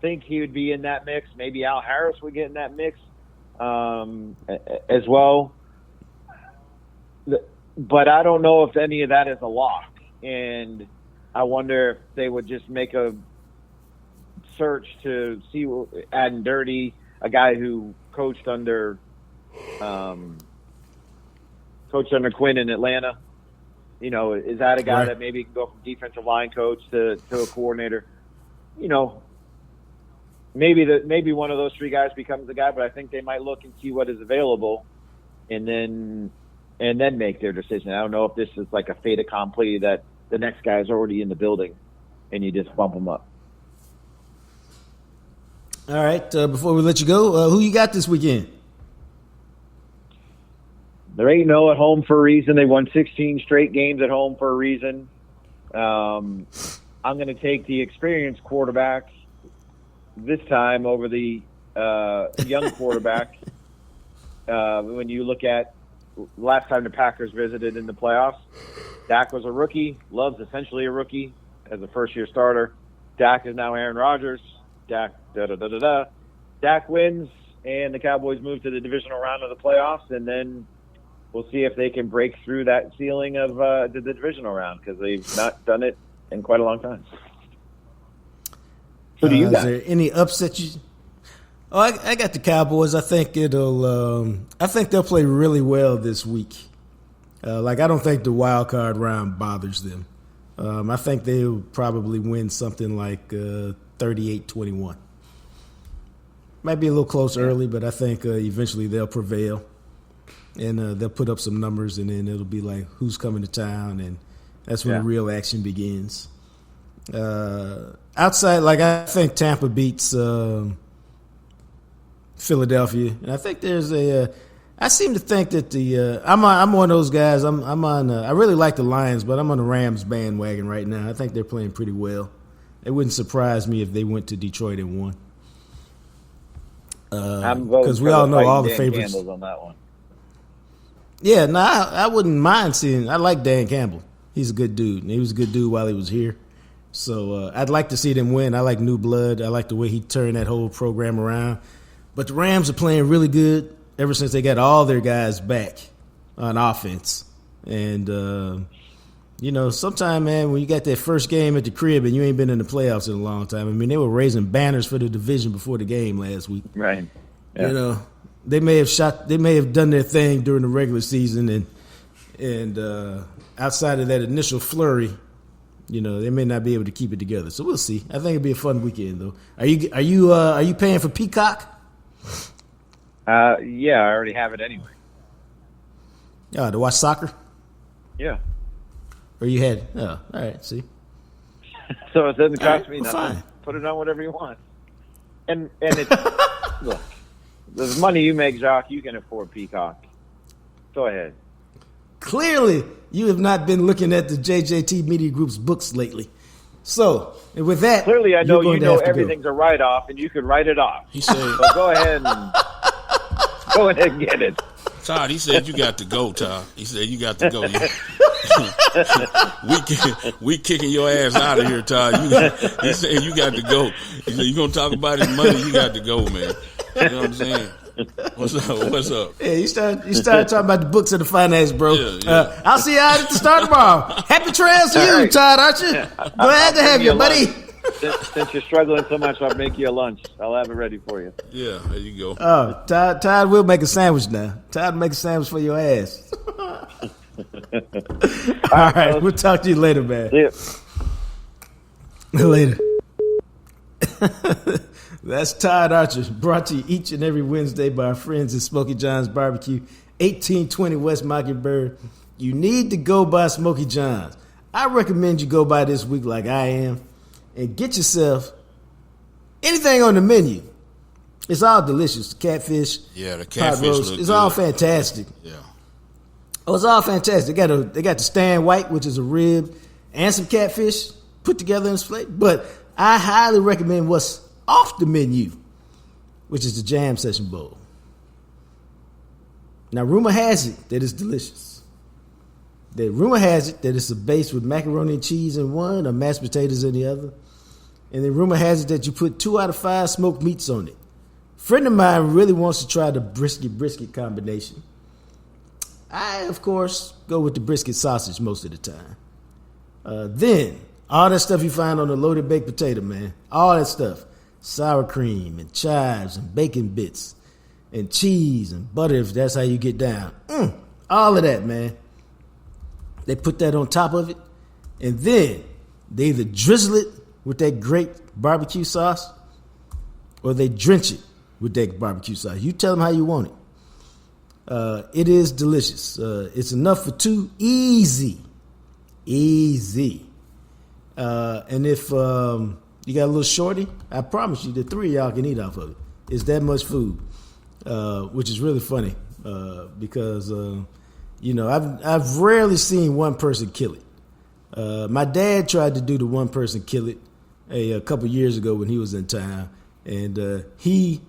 think he would be in that mix. Maybe Al Harris would get in that mix as well. But I don't know if any of that is a lock. And I wonder if they would just make a search to see Adam Dirty, a guy who coached under Quinn in Atlanta. Is that a guy that maybe can go from defensive line coach to a coordinator? Maybe one of those three guys becomes the guy, but I think they might look and see what is available and then make their decision. I don't know if this is like a fait accompli that the next guy is already in the building and you just bump them up. All right. Before we let you go, who you got this weekend? They're 8-0 at home for a reason. They won 16 straight games at home for a reason. I'm going to take the experienced quarterback this time over the young quarterback. When you look at last time the Packers visited in the playoffs, Dak was a rookie. Love's essentially a rookie as a first-year starter. Dak is now Aaron Rodgers. Dak wins, and the Cowboys move to the divisional round of the playoffs, and then we'll see if they can break through that ceiling of the divisional round, because they've not done it in quite a long time. Who do you got? Is there any upset you? Oh, I got the Cowboys. I think I think they'll play really well this week. I don't think the wild card round bothers them. I think they'll probably win something like 38-21. Might be a little close early, but I think eventually they'll prevail. And they'll put up some numbers, and then it'll be like who's coming to town, and that's when the real action begins. Outside, like I think Tampa beats Philadelphia, and I think there's a. I seem to think that I'm one of those guys. I'm on. I really like the Lions, but I'm on the Rams bandwagon right now. I think they're playing pretty well. It wouldn't surprise me if they went to Detroit and won. Because we all know all the favorites on that one. Yeah, no, I wouldn't mind seeing. I like Dan Campbell. He's a good dude, and he was a good dude while he was here. So I'd like to see them win. I like new blood. I like the way he turned that whole program around. But the Rams are playing really good ever since they got all their guys back on offense. And, sometime, man, when you got that first game at the crib and you ain't been in the playoffs in a long time. I mean, they were raising banners for the division before the game last week. Right. Yeah. They may have done their thing during the regular season and outside of that initial flurry, they may not be able to keep it together. So we'll see. I think it'll be a fun weekend though. Are you paying for Peacock? Yeah, I already have it anyway. To watch soccer? Yeah. Or you had it? Oh, all right, see. So it doesn't cost me nothing. Fine. Put it on whatever you want. And it's look, the money you make, Jacques, you can afford Peacock. Go ahead. Clearly, you have not been looking at the JJT Media Group's books lately. So, and with that, clearly I know everything's a write-off, and you can write it off. He said, so go ahead and get it. Todd, he said you got to go, Todd. He said you got to go. we kicking your ass out of here, Todd. He said you got to go. He said you gonna talk about his money, you got to go, man. You know what I'm saying? What's up? Yeah, you started talking about the books of the finance, bro. Yeah. I'll see you out at the start tomorrow. Happy trails to you, right. Todd, aren't you? Glad to have you, buddy. Since you're struggling so much, I'll make you a lunch. I'll have it ready for you. Yeah, there you go. Oh, Todd will make a sandwich now. Todd will make a sandwich for your ass. All right, we'll talk to you later, man. Yeah. Later. That's Todd Archer, brought to you each and every Wednesday by our friends at Smokey John's Barbecue, 1820 West Mockingbird. You need to go by Smokey John's. I recommend you go by this week like I am and get yourself anything on the menu. It's all delicious. Catfish, yeah, the catfish roast, it's good. All fantastic. Yeah. Oh, it's all fantastic. They got the Stan White, which is a rib, and some catfish put together in this plate. But I highly recommend what's off the menu, which is the Jam Session Bowl. Now, rumor has it that it's delicious. Rumor has it that it's a base with macaroni and cheese in one or mashed potatoes in the other. And then rumor has it that you put 2 out of 5 smoked meats on it. A friend of mine really wants to try the brisket combination. I, of course, go with the brisket sausage most of the time. Then, all that stuff you find on the loaded baked potato, man. All that stuff. Sour cream and chives and bacon bits and cheese and butter if that's how you get down. All of that, man. They put that on top of it, and then they either drizzle it with that great barbecue sauce or they drench it with that barbecue sauce. You tell them how you want it. It is delicious. It's enough for 2. Easy. And if you got a little shorty, I promise you the 3 of y'all can eat off of it. It's that much food, which is really funny because I've rarely seen one person kill it. My dad tried to do the one person kill it a couple years ago when he was in town, and he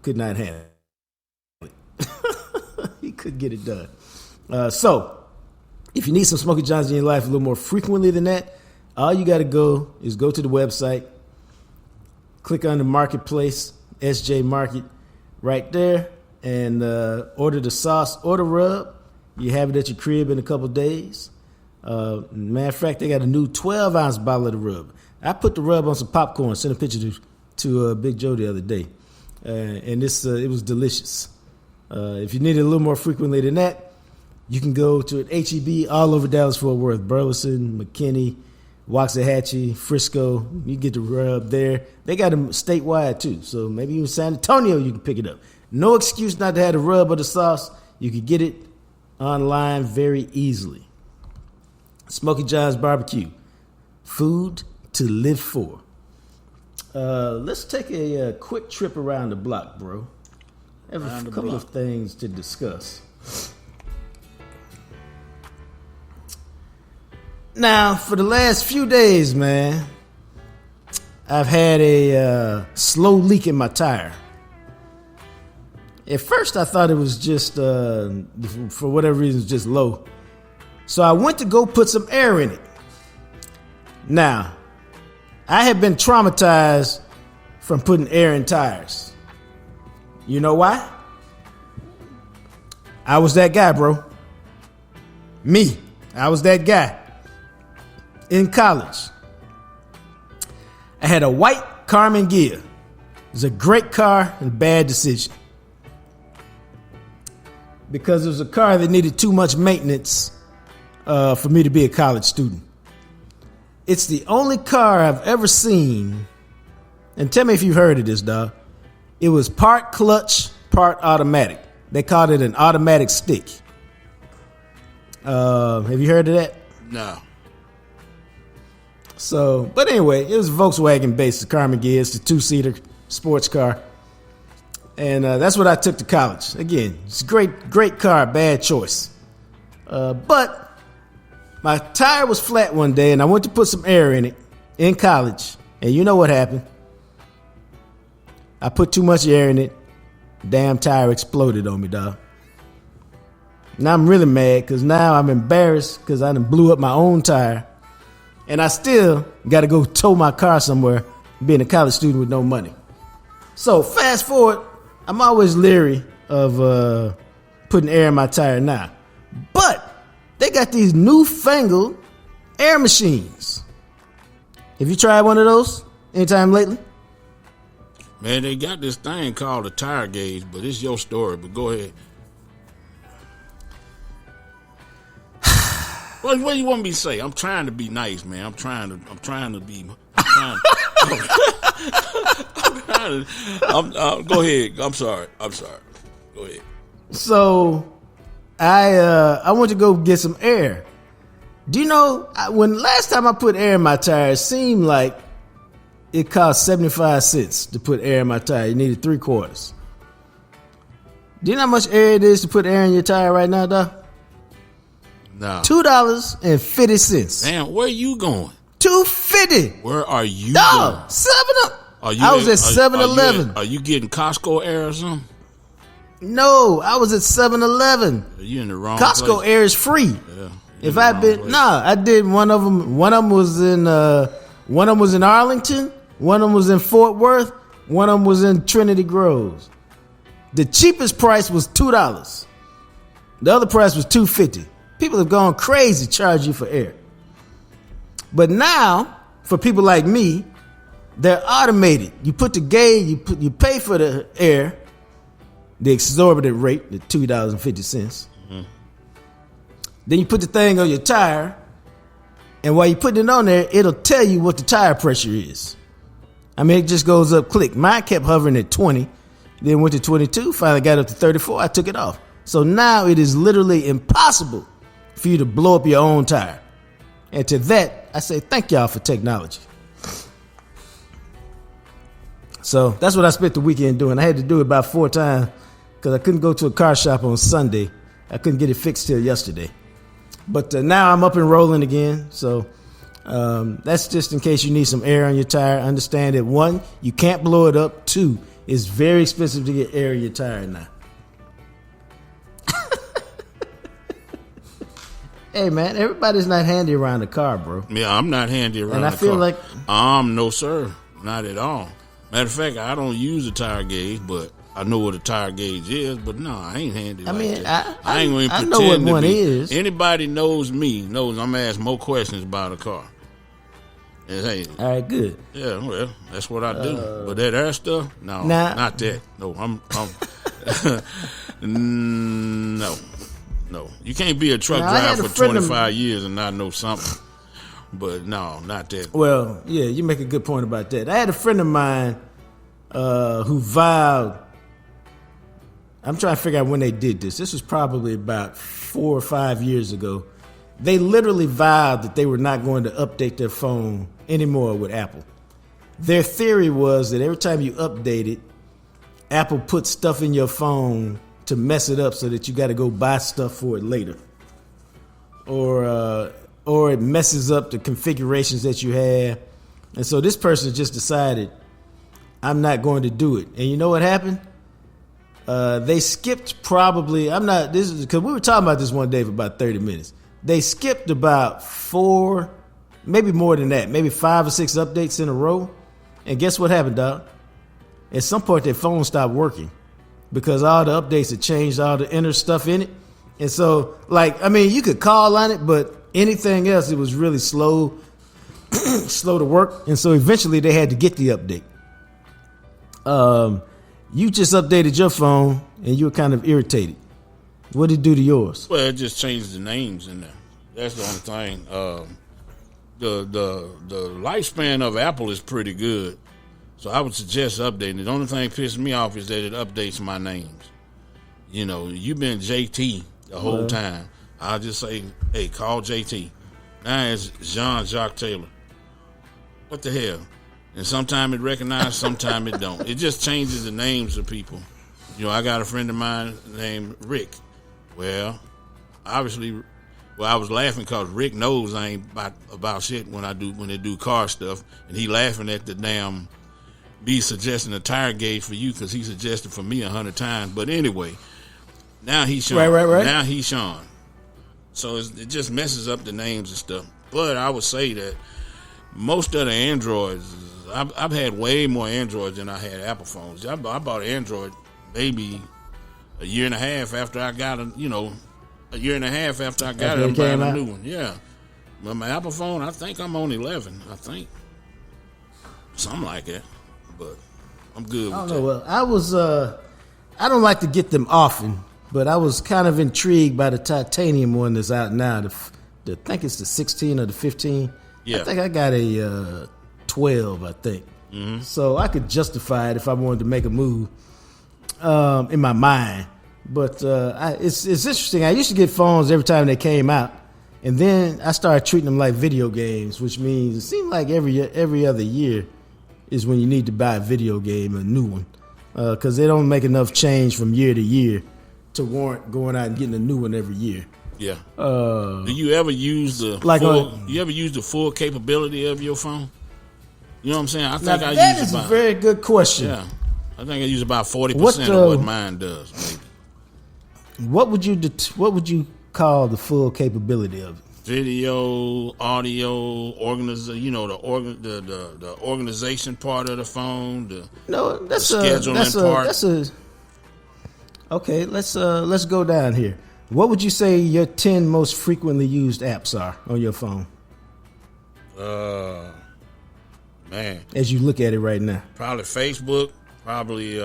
could not handle it. He couldn't get it done. So, if you need some Smokey John's in your life a little more frequently than that, all you got to go is go to the website, click on the marketplace, SJ Market, right there, and order the sauce or the rub. You have it at your crib in a couple days. Matter of fact, they got a new 12-ounce bottle of the rub. I put the rub on some popcorn, sent a picture to Big Joe the other day, and it was delicious. If you need it a little more frequently than that, you can go to an H-E-B all over Dallas-Fort Worth, Burleson, McKinney, Waxahachie, Frisco. You get the rub there. They got them statewide too, so maybe even San Antonio you can pick it up. No excuse not to have the rub or the sauce. You can get it online very easily. Smokey John's Barbecue. Food to live for. Let's take a quick trip around the block, bro. I have a couple of things to discuss. Now, for the last few days, man, I've had a slow leak in my tire. At first, I thought it was just, for whatever reason, just low. So I went to go put some air in it. Now, I have been traumatized from putting air in tires. You know why? I was that guy, bro. Me. I was that guy. In college, I had a white Carmen Ghia. It was a great car and bad decision. Because it was a car that needed too much maintenance for me to be a college student. It's the only car I've ever seen, and tell me if you've heard of this, dog. It was part clutch, part automatic. They called it an automatic stick. Have you heard of that? No. So, but anyway, it was Volkswagen based, the Carmen Ghia. It's the 2-seater sports car. And that's what I took to college. Again, it's a great car, bad choice. But my tire was flat one day, and I went to put some air in it in college. And you know what happened? I put too much air in it. Damn tire exploded on me, dog. Now I'm really mad because now I'm embarrassed because I done blew up my own tire. And I still got to go tow my car somewhere, being a college student with no money. So fast forward, I'm always leery of putting air in my tire now. But they got these newfangled air machines. Have you tried one of those anytime lately? Man, they got this thing called a tire gauge, but it's your story, but go ahead. What do you want me to say? I'm trying to be nice, man. I'm trying to be. Go ahead. I'm sorry. Go ahead. So, I went to go get some air. Do you know when last time I put air in my tire? It seemed like it cost 75 cents to put air in my tire. You needed 3/4. Do you know how much air it is to put air in your tire right now, dog? No. $2.50. Damn, where you going? $2.50. Where are you dog, going? 7-Up. I was at 7-Eleven. Are you getting Costco air or something? No, I was at 7-Eleven. You in the wrong Costco place. air is free. Yeah. If I'd been, I did one of them. One of them was in Arlington. One of them was in Fort Worth. One of them was in Trinity Groves. The cheapest price was $2. The other price was $2.50. People have gone crazy charging you for air. But now, for people like me, they're automated. You put the gauge, you pay for the air, the exorbitant rate, the $2.50. Mm-hmm. Then you put the thing on your tire, and while you're putting it on there, it'll tell you what the tire pressure is. I mean, it just goes up, click. Mine kept hovering at 20, then went to 22, finally got up to 34, I took it off. So now it is literally impossible for you to blow up your own tire. And to that, I say thank y'all for technology. So that's what I spent the weekend doing. I had to do it about 4 times because I couldn't go to a car shop on Sunday. I couldn't get it fixed till yesterday. But now I'm up and rolling again. So that's just in case you need some air on your tire. Understand that 1, you can't blow it up. 2, it's very expensive to get air in your tire now. Hey, man, everybody's not handy around the car, bro. Yeah, I'm not handy around the car. And I feel like... no, sir. Not at all. Matter of fact, I don't use a tire gauge, but I know what a tire gauge is. But no, I ain't handy that. I ain't going to pretend know what to one be. is. Anybody knows me, knows I'm going to ask more questions about a car. And, hey, all right, good. Yeah, well, that's what I do. But that air stuff, no, not that. No, I'm No, you can't be a truck driver for 25 years and not know something. But no, not that. Well, yeah, you make a good point about that. I had a friend of mine who vowed. I'm trying to figure out when they did this. This was probably about 4 or 5 years ago. they literally vowed that they were not going to update their phone anymore with Apple. Their theory was that every time you update it, Apple puts stuff in your phone to mess it up so that you got to go buy stuff for it later. Or it messes up the configurations that you have. And so this person just decided, I'm not going to do it. And you know what happened? They skipped because we were talking about this one day for about 30 minutes. They skipped about 4, maybe more than that, maybe 5 or 6 updates in a row. And guess what happened, Doc? At some point, their phone stopped working because all the updates had changed all the inner stuff in it. And so, you could call on it, but anything else, it was really slow to work. And so eventually they had to get the update. You just updated your phone and you were kind of irritated. What did it do to yours? Well, it just changed the names in there. That's the only thing. The lifespan of Apple is pretty good. So I would suggest updating it. The only thing that pisses me off is that it updates my names. You know, you've been JT the whole time. I'll just say, hey, call JT. Now it's Jacques Taylor. What the hell? And sometimes it recognizes, sometimes it don't. It just changes the names of people. You know, I got a friend of mine named Rick. Well, obviously, I was laughing because Rick knows I ain't about shit when they do car stuff, and he laughing at the damn me suggesting a tire gauge for you because he suggested for me 100 times. But anyway, now he's Sean. Right. Now he's Sean. So it just messes up the names and stuff. But I would say that most of the Androids, I've had way more Androids than I had Apple phones. I bought an Android maybe a year and a half after I got it and buying a new one. Yeah. But my Apple phone, I think I'm on 11. I think. Something like that. But I'm good with that. Well, I don't like to get them often, but I was kind of intrigued by the titanium one that's out now. I think it's the 16 or the 15. Yeah. I think I got a 12, I think. Mm-hmm. So I could justify it if I wanted to make a move in my mind. But it's interesting. I used to get phones every time they came out, and then I started treating them like video games, which means it seemed like every other year is when you need to buy a video game, a new one, because they don't make enough change from year to year to warrant going out and getting a new one every year. Yeah. Do you ever use the full capability of your phone? You know what I'm saying? I think that is a very good question. Yeah. I think I use about 40% of what mine does, maybe. What would you call the full capability of it? Video, audio, the organization part of the phone, the scheduling part. Okay, let's go down here. What would you say your 10 most frequently used apps are on your phone? Man. As you look at it right now. Probably Facebook, probably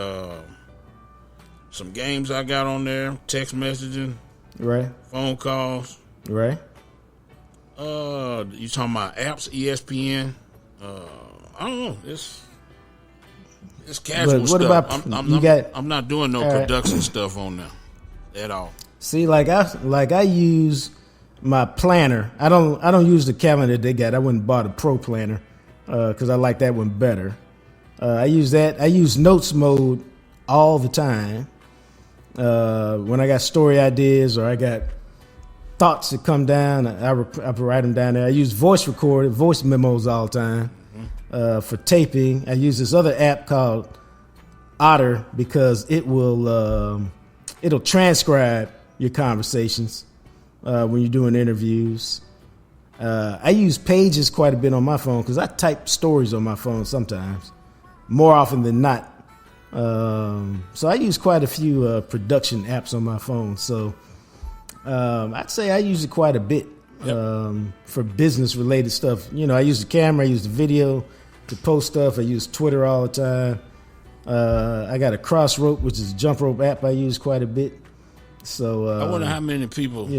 some games I got on there, text messaging. Right. Phone calls. Right. You talking about apps, ESPN? I don't know. It's casual but what stuff. About I'm not doing no production stuff on there at all. See, I use my planner. I don't use the calendar they got. I wouldn't bought a pro planner because I like that one better. I use that. I use notes mode all the time. When I got story ideas or I got thoughts that come down, I write them down there. I use voice memos all the time. For taping. I use this other app called Otter because it'll transcribe your conversations when you're doing interviews. I use Pages quite a bit on my phone because I type stories on my phone sometimes, more often than not. So I use quite a few production apps on my phone. So I'd say I use it quite a bit for business related stuff. You know, I use the camera, I use the video to post stuff. I use Twitter all the time. I got a Crossrope, which is a jump rope app I use quite a bit. So I wonder how many people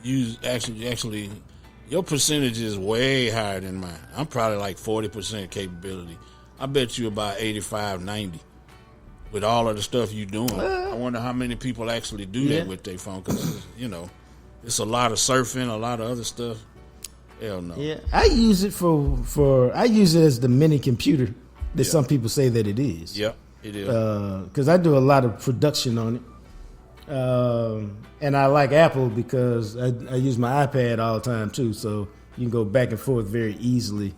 use actually. Your percentage is way higher than mine. I'm probably like 40% capability. I bet you about 85, 90 with all of the stuff you're doing. I wonder how many people actually do that with their phone because, it's a lot of surfing, a lot of other stuff. Hell no. Yeah, I use it I use it as the mini computer that some people say that it is. Yep, it is. Because I do a lot of production on it. And I like Apple because I use my iPad all the time too, so you can go back and forth very easily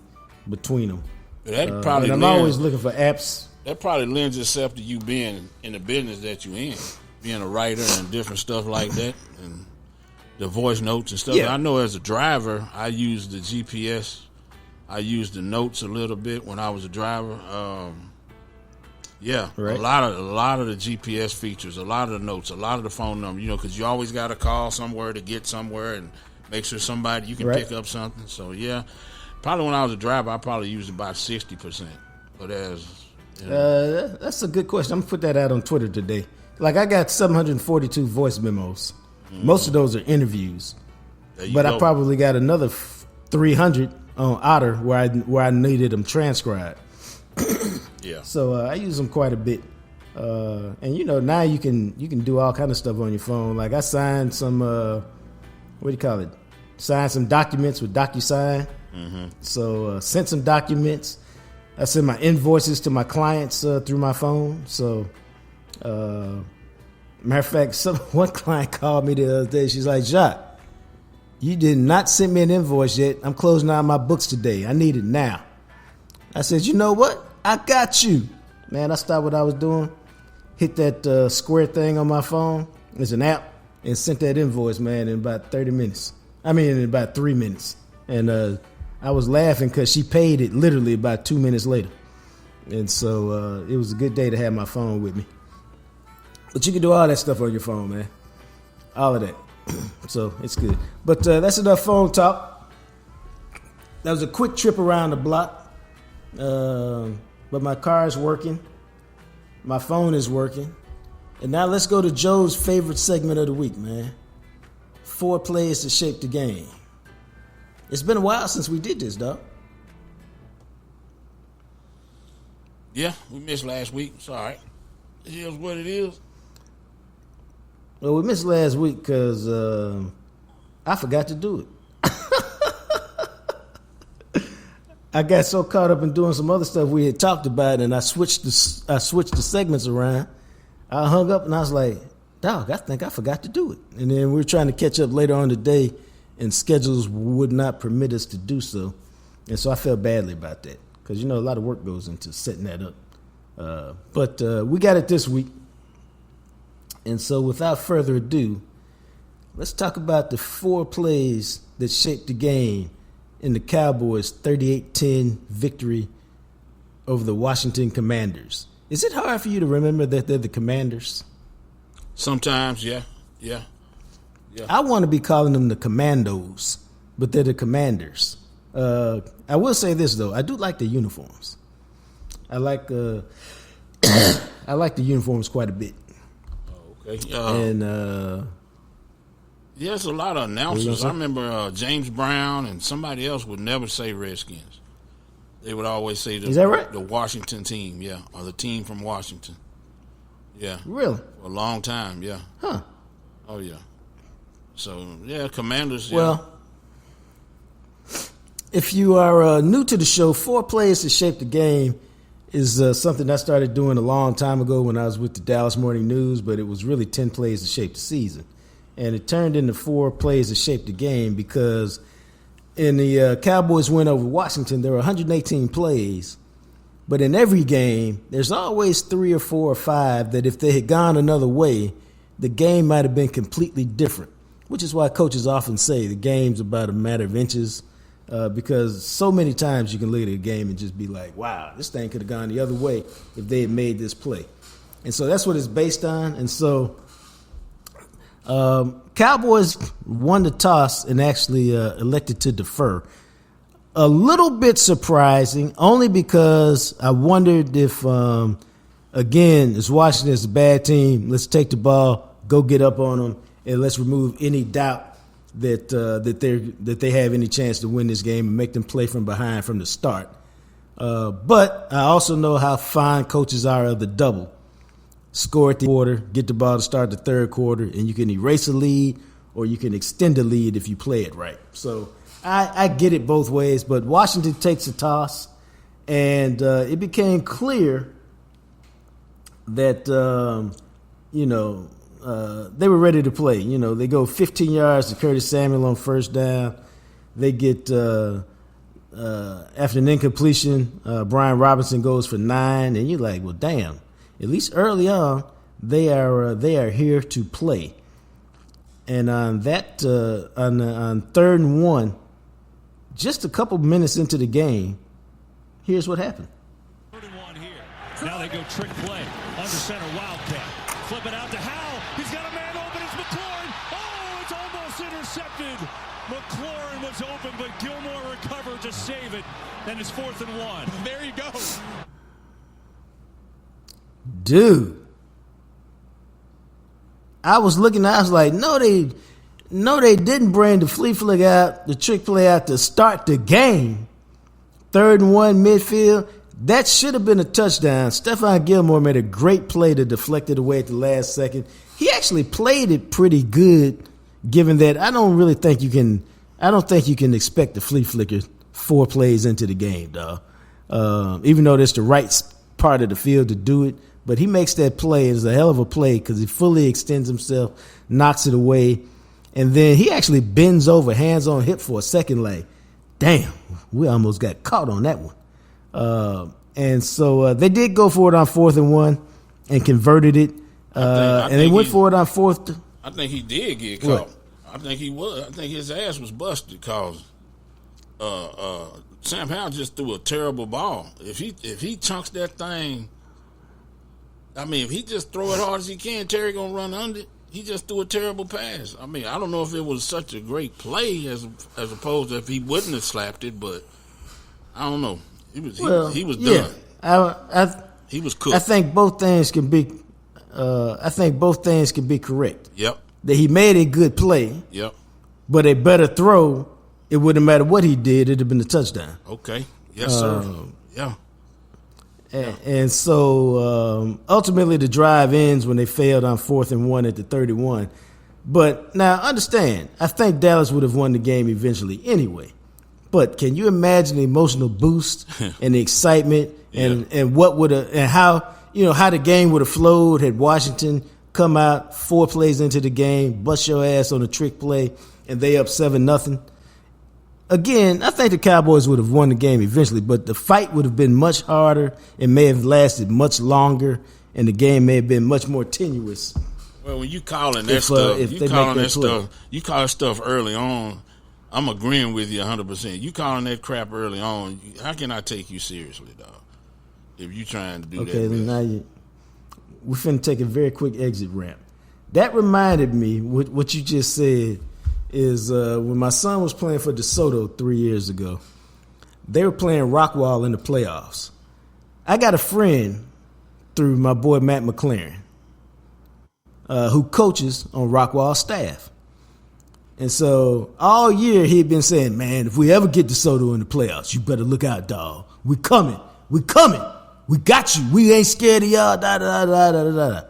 between them. That probably and I'm always looking for apps. That probably lends itself to you being in the business that you're in, being a writer and different stuff like that, and the voice notes and stuff. Yeah. I know as a driver, I use the GPS. I use the notes a little bit when I was a driver. Right. A lot of the GPS features, a lot of the notes, a lot of the phone number. Because you always got to call somewhere to get somewhere and make sure you can pick up something. So yeah, probably when I was a driver, I probably used about 60%. But that's a good question. I'm gonna put that out on Twitter today. Like I got 742 voice memos. Most of those are interviews, but I probably got another 300 on Otter where I needed them transcribed. Yeah. So I use them quite a bit, and now you can do all kind of stuff on your phone. Like I signed some signed some documents with DocuSign. So sent some documents. I send my invoices to my clients through my phone. So, matter of fact, one client called me the other day. She's like, Jacques, you did not send me an invoice yet. I'm closing out my books today. I need it now. I said, you know what? I got you. Man, I stopped what I was doing, hit that square thing on my phone. It's an app, and sent that invoice, man, in about 30 minutes. In about 3 minutes. And I was laughing because she paid it literally about 2 minutes later. And so it was a good day to have my phone with me. But you can do all that stuff on your phone, man. All of that. So it's good. But that's enough phone talk. That was a quick trip around the block. But my car is working. My phone is working. And now let's go to Joe's favorite segment of the week, man. 4 plays to shape the game. It's been a while since we did this, dog. Yeah, we missed last week. It's all right. It is what it is. Well, we missed last week because I forgot to do it. I got so caught up in doing some other stuff we had talked about, and I switched the segments around. I hung up and I was like, dog, I think I forgot to do it. And then we were trying to catch up later on today, and schedules would not permit us to do so. And so I felt badly about that because, a lot of work goes into setting that up. But we got it this week. And so without further ado, let's talk about the 4 plays that shaped the game in the Cowboys' 38-10 victory over the Washington Commanders. Is it hard for you to remember that they're the Commanders? Sometimes, yeah. I want to be calling them the Commandos, but they're the Commanders. I will say this though, I do like the uniforms. I like the uniforms quite a bit. Okay. And there's a lot of announcers. I remember James Brown and somebody else would never say Redskins. They would always say Is that right? The Washington team, yeah, or the team from Washington. Yeah. Really? For a long time, yeah. Huh. Oh, yeah. So, yeah, Commanders. Yeah. Well, if you are new to the show, 4 plays to shape the game is something I started doing a long time ago when I was with the Dallas Morning News, but it was really 10 plays to shape the season. And it turned into 4 plays to shape the game because in the Cowboys win over Washington, there were 118 plays. But in every game, there's always 3 or 4 or 5 that if they had gone another way, the game might have been completely different, which is why coaches often say the game's about a matter of inches, because so many times you can look at a game and just be like, wow, this thing could have gone the other way if they had made this play. And so that's what it's based on. And so Cowboys won the toss and actually elected to defer. A little bit surprising, only because I wondered if, again, as Washington is a bad team, let's take the ball, go get up on them, and let's remove any doubt that they have any chance to win this game and make them play from behind from the start. But I also know how fond coaches are of the double. Score at the quarter, get the ball to start the third quarter, and you can erase a lead or you can extend the lead if you play it right. So I get it both ways, but Washington takes a toss, and it became clear that, they were ready to play. They go 15 yards to Curtis Samuel on first down. They get, after an incompletion, Brian Robinson goes for 9, and you're like, well, damn. At least early on, they are here to play. And on that, on 3rd and 1, just a couple minutes into the game, here's what happened. 31 here. Now they go trick play. Under center, Wildcat. Flip it out to Howell. He's got a man open. It's McLaurin. Oh, it's almost intercepted. McLaurin was open, but Gilmore recovered to save it. Then it's 4th and 1. There you go. Dude. I was looking, I was like, no, they didn't bring the flea flick out, the trick play out to start the game. 3rd and 1 midfield. That should have been a touchdown. Stephon Gilmore made a great play to deflect it away at the last second. He actually played it pretty good, given that I don't think you can expect the flea flicker 4 plays into the game, dog. Even though that's the right part of the field to do it. But he makes that play. It's a hell of a play because he fully extends himself, knocks it away, and then he actually bends over, hands on hip for a second, like, damn, we almost got caught on that one. And so they did go for it on 4th and 1 and converted it. And they went for it on 4th. I think he did get caught. I think he was. I think his ass was busted because Sam Howell just threw a terrible ball. If he chunks that thing, I mean, if he just throw it hard as he can, Terry gonna run under it. He just threw a terrible pass. I mean, I don't know if it was such a great play as opposed to if he wouldn't have slapped it, but I don't know. He was done. He was cooked. I think both things can be. Correct. Yep. That he made a good play. Yep. But a better throw, it wouldn't matter what he did. It'd have been a touchdown. Okay. Yes, sir. Yeah. And so ultimately the drive ends when they failed on 4th and 1 at the 31. But now understand, I think Dallas would have won the game eventually anyway. But can you imagine the emotional boost and the excitement and what would have and how the game would have flowed had Washington come out 4 plays into the game, bust your ass on a trick play, and they up 7-0. Again, I think the Cowboys would have won the game eventually, but the fight would have been much harder. It may have lasted much longer, and the game may have been much more tenuous. Well, when you calling that stuff, you call stuff early on. I'm agreeing with you 100%. You calling that crap early on, how can I take you seriously, dog? If you trying to do that. Okay, then now we're finna take a very quick exit ramp. That reminded me, what you just said, is when my son was playing for DeSoto 3 years ago, they were playing Rockwall in the playoffs. I got a friend through my boy Matt McLaren who coaches on Rockwall's staff. And so all year he'd been saying, man, if we ever get DeSoto in the playoffs, you better look out, dog. We coming. We got you. We ain't scared of y'all, da-da-da-da-da-da.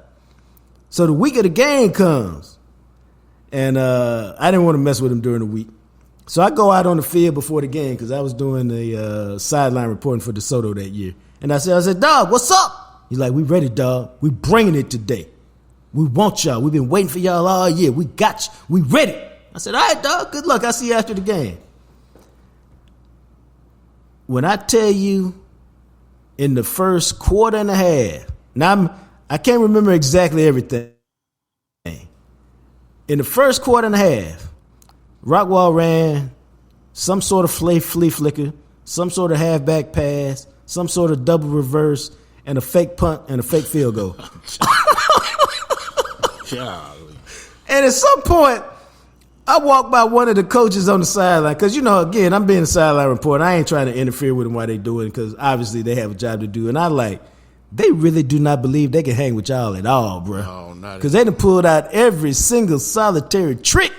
So the week of the game comes, and I didn't want to mess with him during the week. So I go out on the field before the game because I was doing the sideline reporting for DeSoto that year. And I said, dog, what's up? He's like, we ready, dog. We bringing it today. We want y'all. We've been waiting for y'all all year. We got you. We ready. I said, all right, dog, good luck. I'll see you after the game. When I tell you in the first quarter and a half, now I can't remember exactly everything. In the first quarter and a half, Rockwall ran some sort of flea flicker, some sort of halfback pass, some sort of double reverse, and a fake punt and a fake field goal. And at some point, I walked by one of the coaches on the sideline because, again, I'm being a sideline reporter. I ain't trying to interfere with them while they do it because obviously they have a job to do. And I they really do not believe they can hang with y'all at all, bro. No, not because they done pulled out every single solitary trick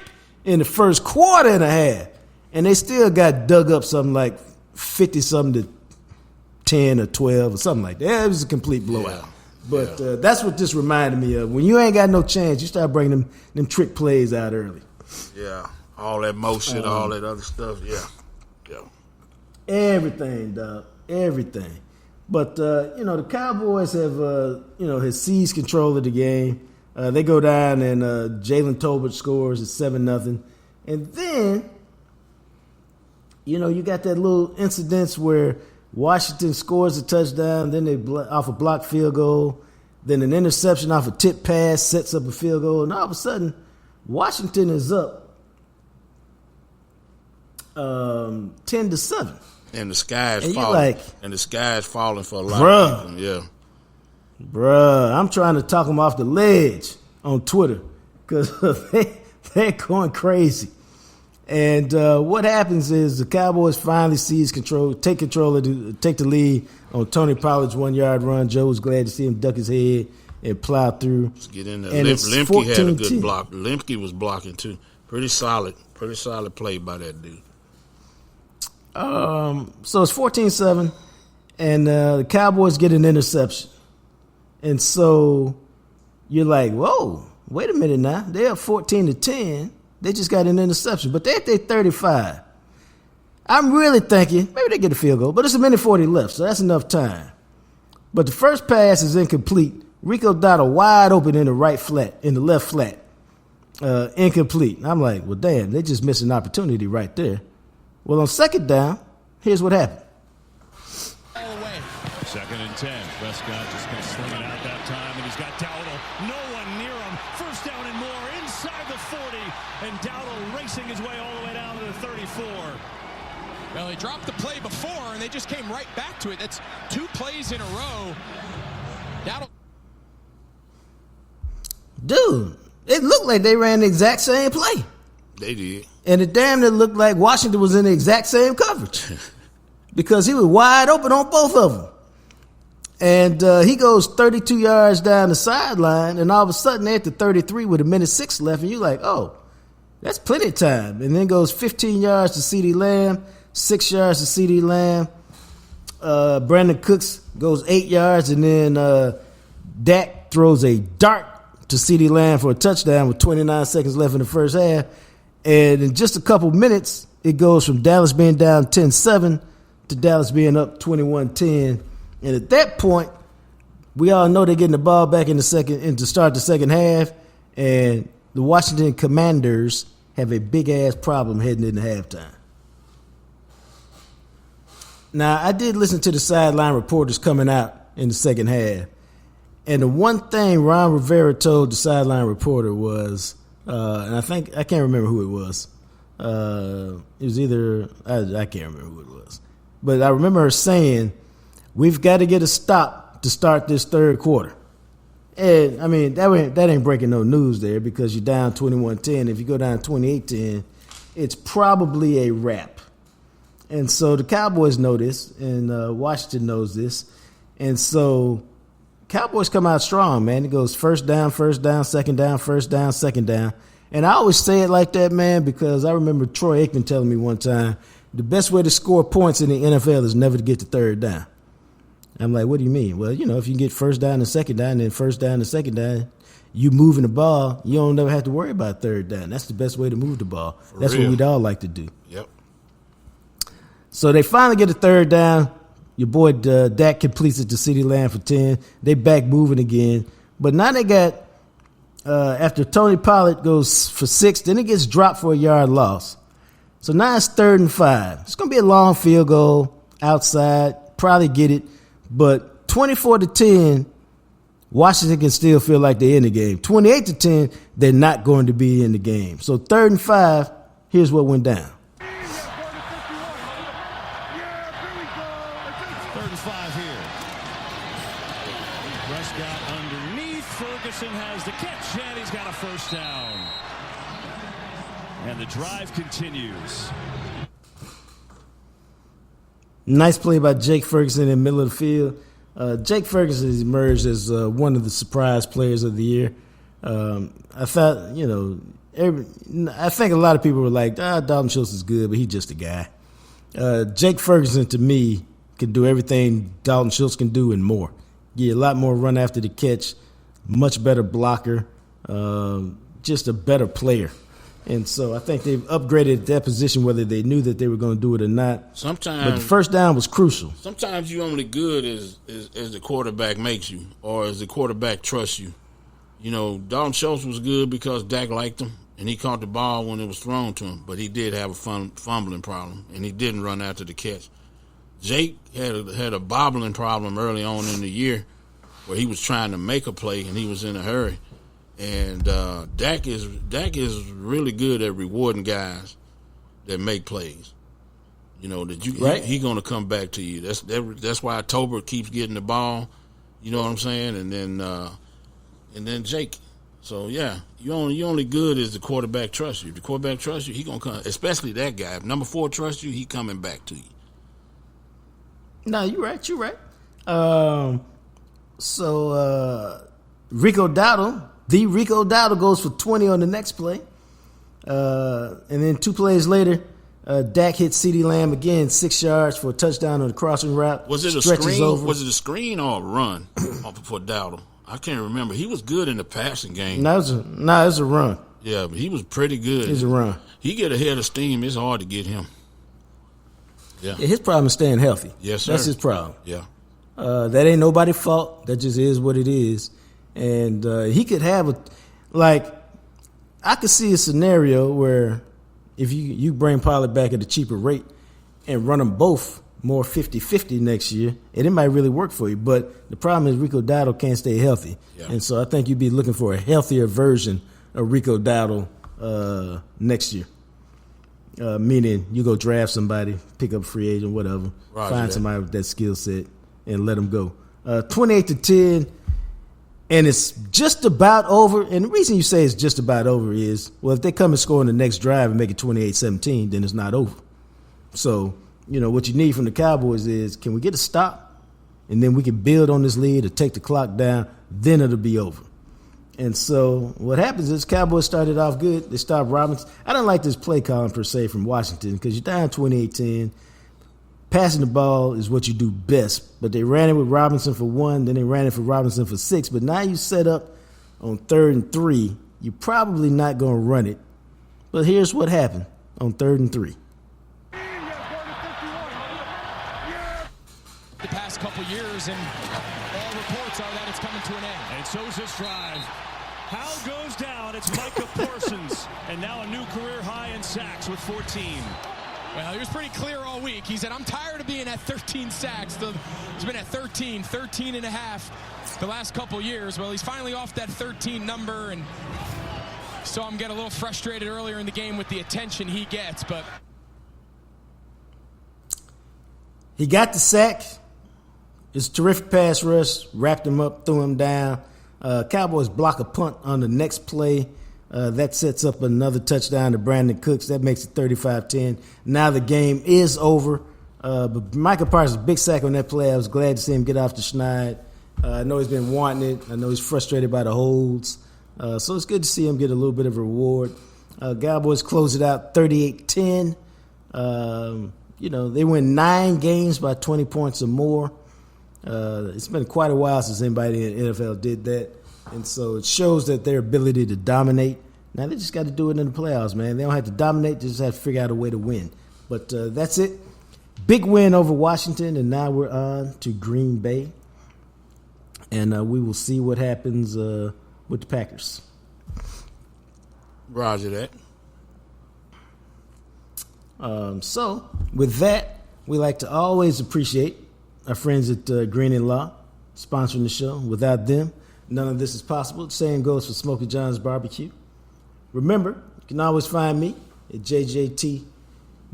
in the first quarter and a half. And they still got dug up something like 50-something to 10 or 12 or something like that. It was a complete blowout. Yeah. But that's what this reminded me of. When you ain't got no chance, you start bringing them trick plays out early. Yeah. All that motion, all that other stuff. Yeah. Everything, dog. Everything. But, the Cowboys have seized control of the game. They go down and Jalen Tolbert scores at 7-0. And then, you got that little incident where Washington scores a touchdown, then they off a blocked field goal, then an interception off a tip pass sets up a field goal, and all of a sudden, Washington is up 10-7. And the sky is falling. And the sky is falling for a lot of people. Yeah. Bruh, I'm trying to talk them off the ledge on Twitter because they're going crazy. And what happens is the Cowboys finally take the lead on Tony Pollard's 1-yard run. Joe was glad to see him duck his head and plow through. Let's get in there. Lemke had a good block. Lemke was blocking too. Pretty solid play by that dude. So it's 14-7, and the Cowboys get an interception. And so you're like, whoa, wait a minute now. They're up 14-10. They just got an interception, but they're at their 35. I'm really thinking maybe they get a field goal, but it's a minute 40 left, so that's enough time. But the first pass is incomplete. Rico Dotto wide open in the left flat. Incomplete. I'm like, well, damn, they just missed an opportunity right there. Well, on second down, here's what happened. All the way. 2nd and 10. Prescott just going to sling it out that time, and he's got Dowdle. No one near him. First down and more inside the 40, and Dowdle racing his way all the way down to the 34. Well, they dropped the play before, and they just came right back to it. That's 2 plays in a row. Dowdle. Dude, it looked like they ran the exact same play. They did. And it damn near looked like Washington was in the exact same coverage because he was wide open on both of them. And he goes 32 yards down the sideline, and all of a sudden they're at the 33 with a minute 6 left, and you're like, oh, that's plenty of time. And then goes 15 yards to CeeDee Lamb, 6 yards to CeeDee Lamb. Brandon Cooks goes 8 yards, and then Dak throws a dart to CeeDee Lamb for a touchdown with 29 seconds left in the first half. And in just a couple minutes, it goes from Dallas being down 10-7 to Dallas being up 21-10. And at that point, we all know they're getting the ball back to start the second half. And the Washington Commanders have a big-ass problem heading into halftime. Now, I did listen to the sideline reporters coming out in the second half. And the one thing Ron Rivera told the sideline reporter was, and I can't remember who it was. It was either, I can't remember who it was. But I remember her saying, we've got to get a stop to start this third quarter. And, I mean, that ain't breaking no news there because you're down 21-10. If you go down 28-10, it's probably a wrap. And so the Cowboys know this, and Washington knows this. And so Cowboys come out strong, man. It goes first down, second down, first down, second down. And I always say it like that, man, because I remember Troy Aikman telling me one time, the best way to score points in the NFL is never to get to third down. I'm like, what do you mean? Well, if you get first down and second down, and then first down and second down, you moving the ball, you don't never have to worry about third down. That's the best way to move the ball. That's what we'd all like to do. Yep. So they finally get a third down. Your boy Dak completes it to CeeDee Lamb for 10. They back moving again. But now they got, after Tony Pollard goes for 6, then it gets dropped for a yard loss. So now it's 3rd and 5. It's going to be a long field goal outside. Probably get it. But 24-10, Washington can still feel like they're in the game. 28-10, they're not going to be in the game. So 3rd and 5, here's what went down. 3rd and 5 here. Prescott underneath. Ferguson has the catch, and he's got a first down. And the drive continues. Nice play by Jake Ferguson in the middle of the field. Jake Ferguson has emerged as one of the surprise players of the year. I thought, I think a lot of people were like, Dalton Schultz is good, but he's just a guy. Jake Ferguson, to me, can do everything Dalton Schultz can do and more. Get a lot more run after the catch, much better blocker, just a better player. And so I think they've upgraded that position, whether they knew that they were going to do it or not. Sometimes, but the first down was crucial. Sometimes you only good as the quarterback makes you, or as the quarterback trusts you. You know, Dalton Schultz was good because Dak liked him, and he caught the ball when it was thrown to him. But he did have a fumbling problem, and he didn't run after the catch. Jake had a bobbling problem early on in the year, where he was trying to make a play and he was in a hurry. And Dak is really good at rewarding guys that make plays. You know that he's going to come back to you. That's why Tolbert keeps getting the ball. You know what I'm saying? And then Jake. So yeah, you only good as the quarterback trusts you. If the quarterback trusts you, he gonna come. Especially that guy. If number 4 trusts you, he coming back to you. No, you're right. Rico Dowdle goes for 20 on the next play. And then 2 plays later, Dak hits CeeDee Lamb again, 6 yards for a touchdown on the crossing route. Was it a screen? Over. Was it a screen or a run for Dowdle? I can't remember. He was good in the passing game. No, it was a run. Yeah, but he was pretty good. It was a run. He get ahead of steam. It's hard to get him. Yeah, his problem is staying healthy. Yes, sir. That's his problem. Yeah. That ain't nobody's fault. That just is what it is. And he could have I could see a scenario where if you bring Pollard back at a cheaper rate and run them both more 50-50 next year, and it might really work for you. But the problem is Rico Dowdle can't stay healthy. Yeah. And so I think you'd be looking for a healthier version of Rico Dowdle next year. Meaning you go draft somebody, pick up a free agent, whatever, find somebody with that skill set and let them go. 28-10, and it's just about over. And the reason you say it's just about over is, well, if they come and score in the next drive and make it 28-17, then it's not over. So, you know, what you need from the Cowboys is, can we get a stop? And then we can build on this lead or take the clock down, then it'll be over. And so what happens is Cowboys started off good. They stopped Robinson. I don't like this play calling per se from Washington because you're down 28-10. Passing the ball is what you do best. But they ran it with Robinson for 1, then they ran it for Robinson for 6. But now you set up on 3rd and 3. You're probably not going to run it. But here's what happened on 3rd and 3. The past couple years, and all reports are that it's coming to an end. And so is this drive. Howell goes down. It's Micah Parsons, and now a new career high in sacks with 14. Well, he was pretty clear all week. He said, I'm tired of being at 13 sacks. He's been at 13 and a half the last couple years. Well, he's finally off that 13 number, and saw him get a little frustrated earlier in the game with the attention he gets, but he got the sack. It's a terrific pass rush, wrapped him up, threw him down. Cowboys block a punt on the next play. That sets up another touchdown to Brandon Cooks. That makes it 35-10. Now the game is over. But Micah Parsons, big sack on that play. I was glad to see him get off the schneid. I know he's been wanting it. I know he's frustrated by the holds. So it's good to see him get a little bit of a reward. Cowboys close it out 38-10. They win 9 games by 20 points or more. It's been quite a while since anybody in the NFL did that. And so it shows that their ability to dominate. Now they just got to do it in the playoffs, man. They don't have to dominate. They just have to figure out a way to win. But that's it. Big win over Washington, and now we're on to Green Bay. And we will see what happens with the Packers. Roger that. So with that, we like to always appreciate our friends at Green & Law sponsoring the show. Without them, none of this is possible. The same goes for Smokey John's Barbecue. Remember, you can always find me at JJT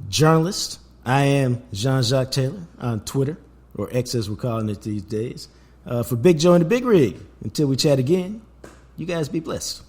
Journalist. I am Jean-Jacques Taylor on Twitter, or X as we're calling it these days. For Big Joe and the Big Rig, until we chat again, you guys be blessed.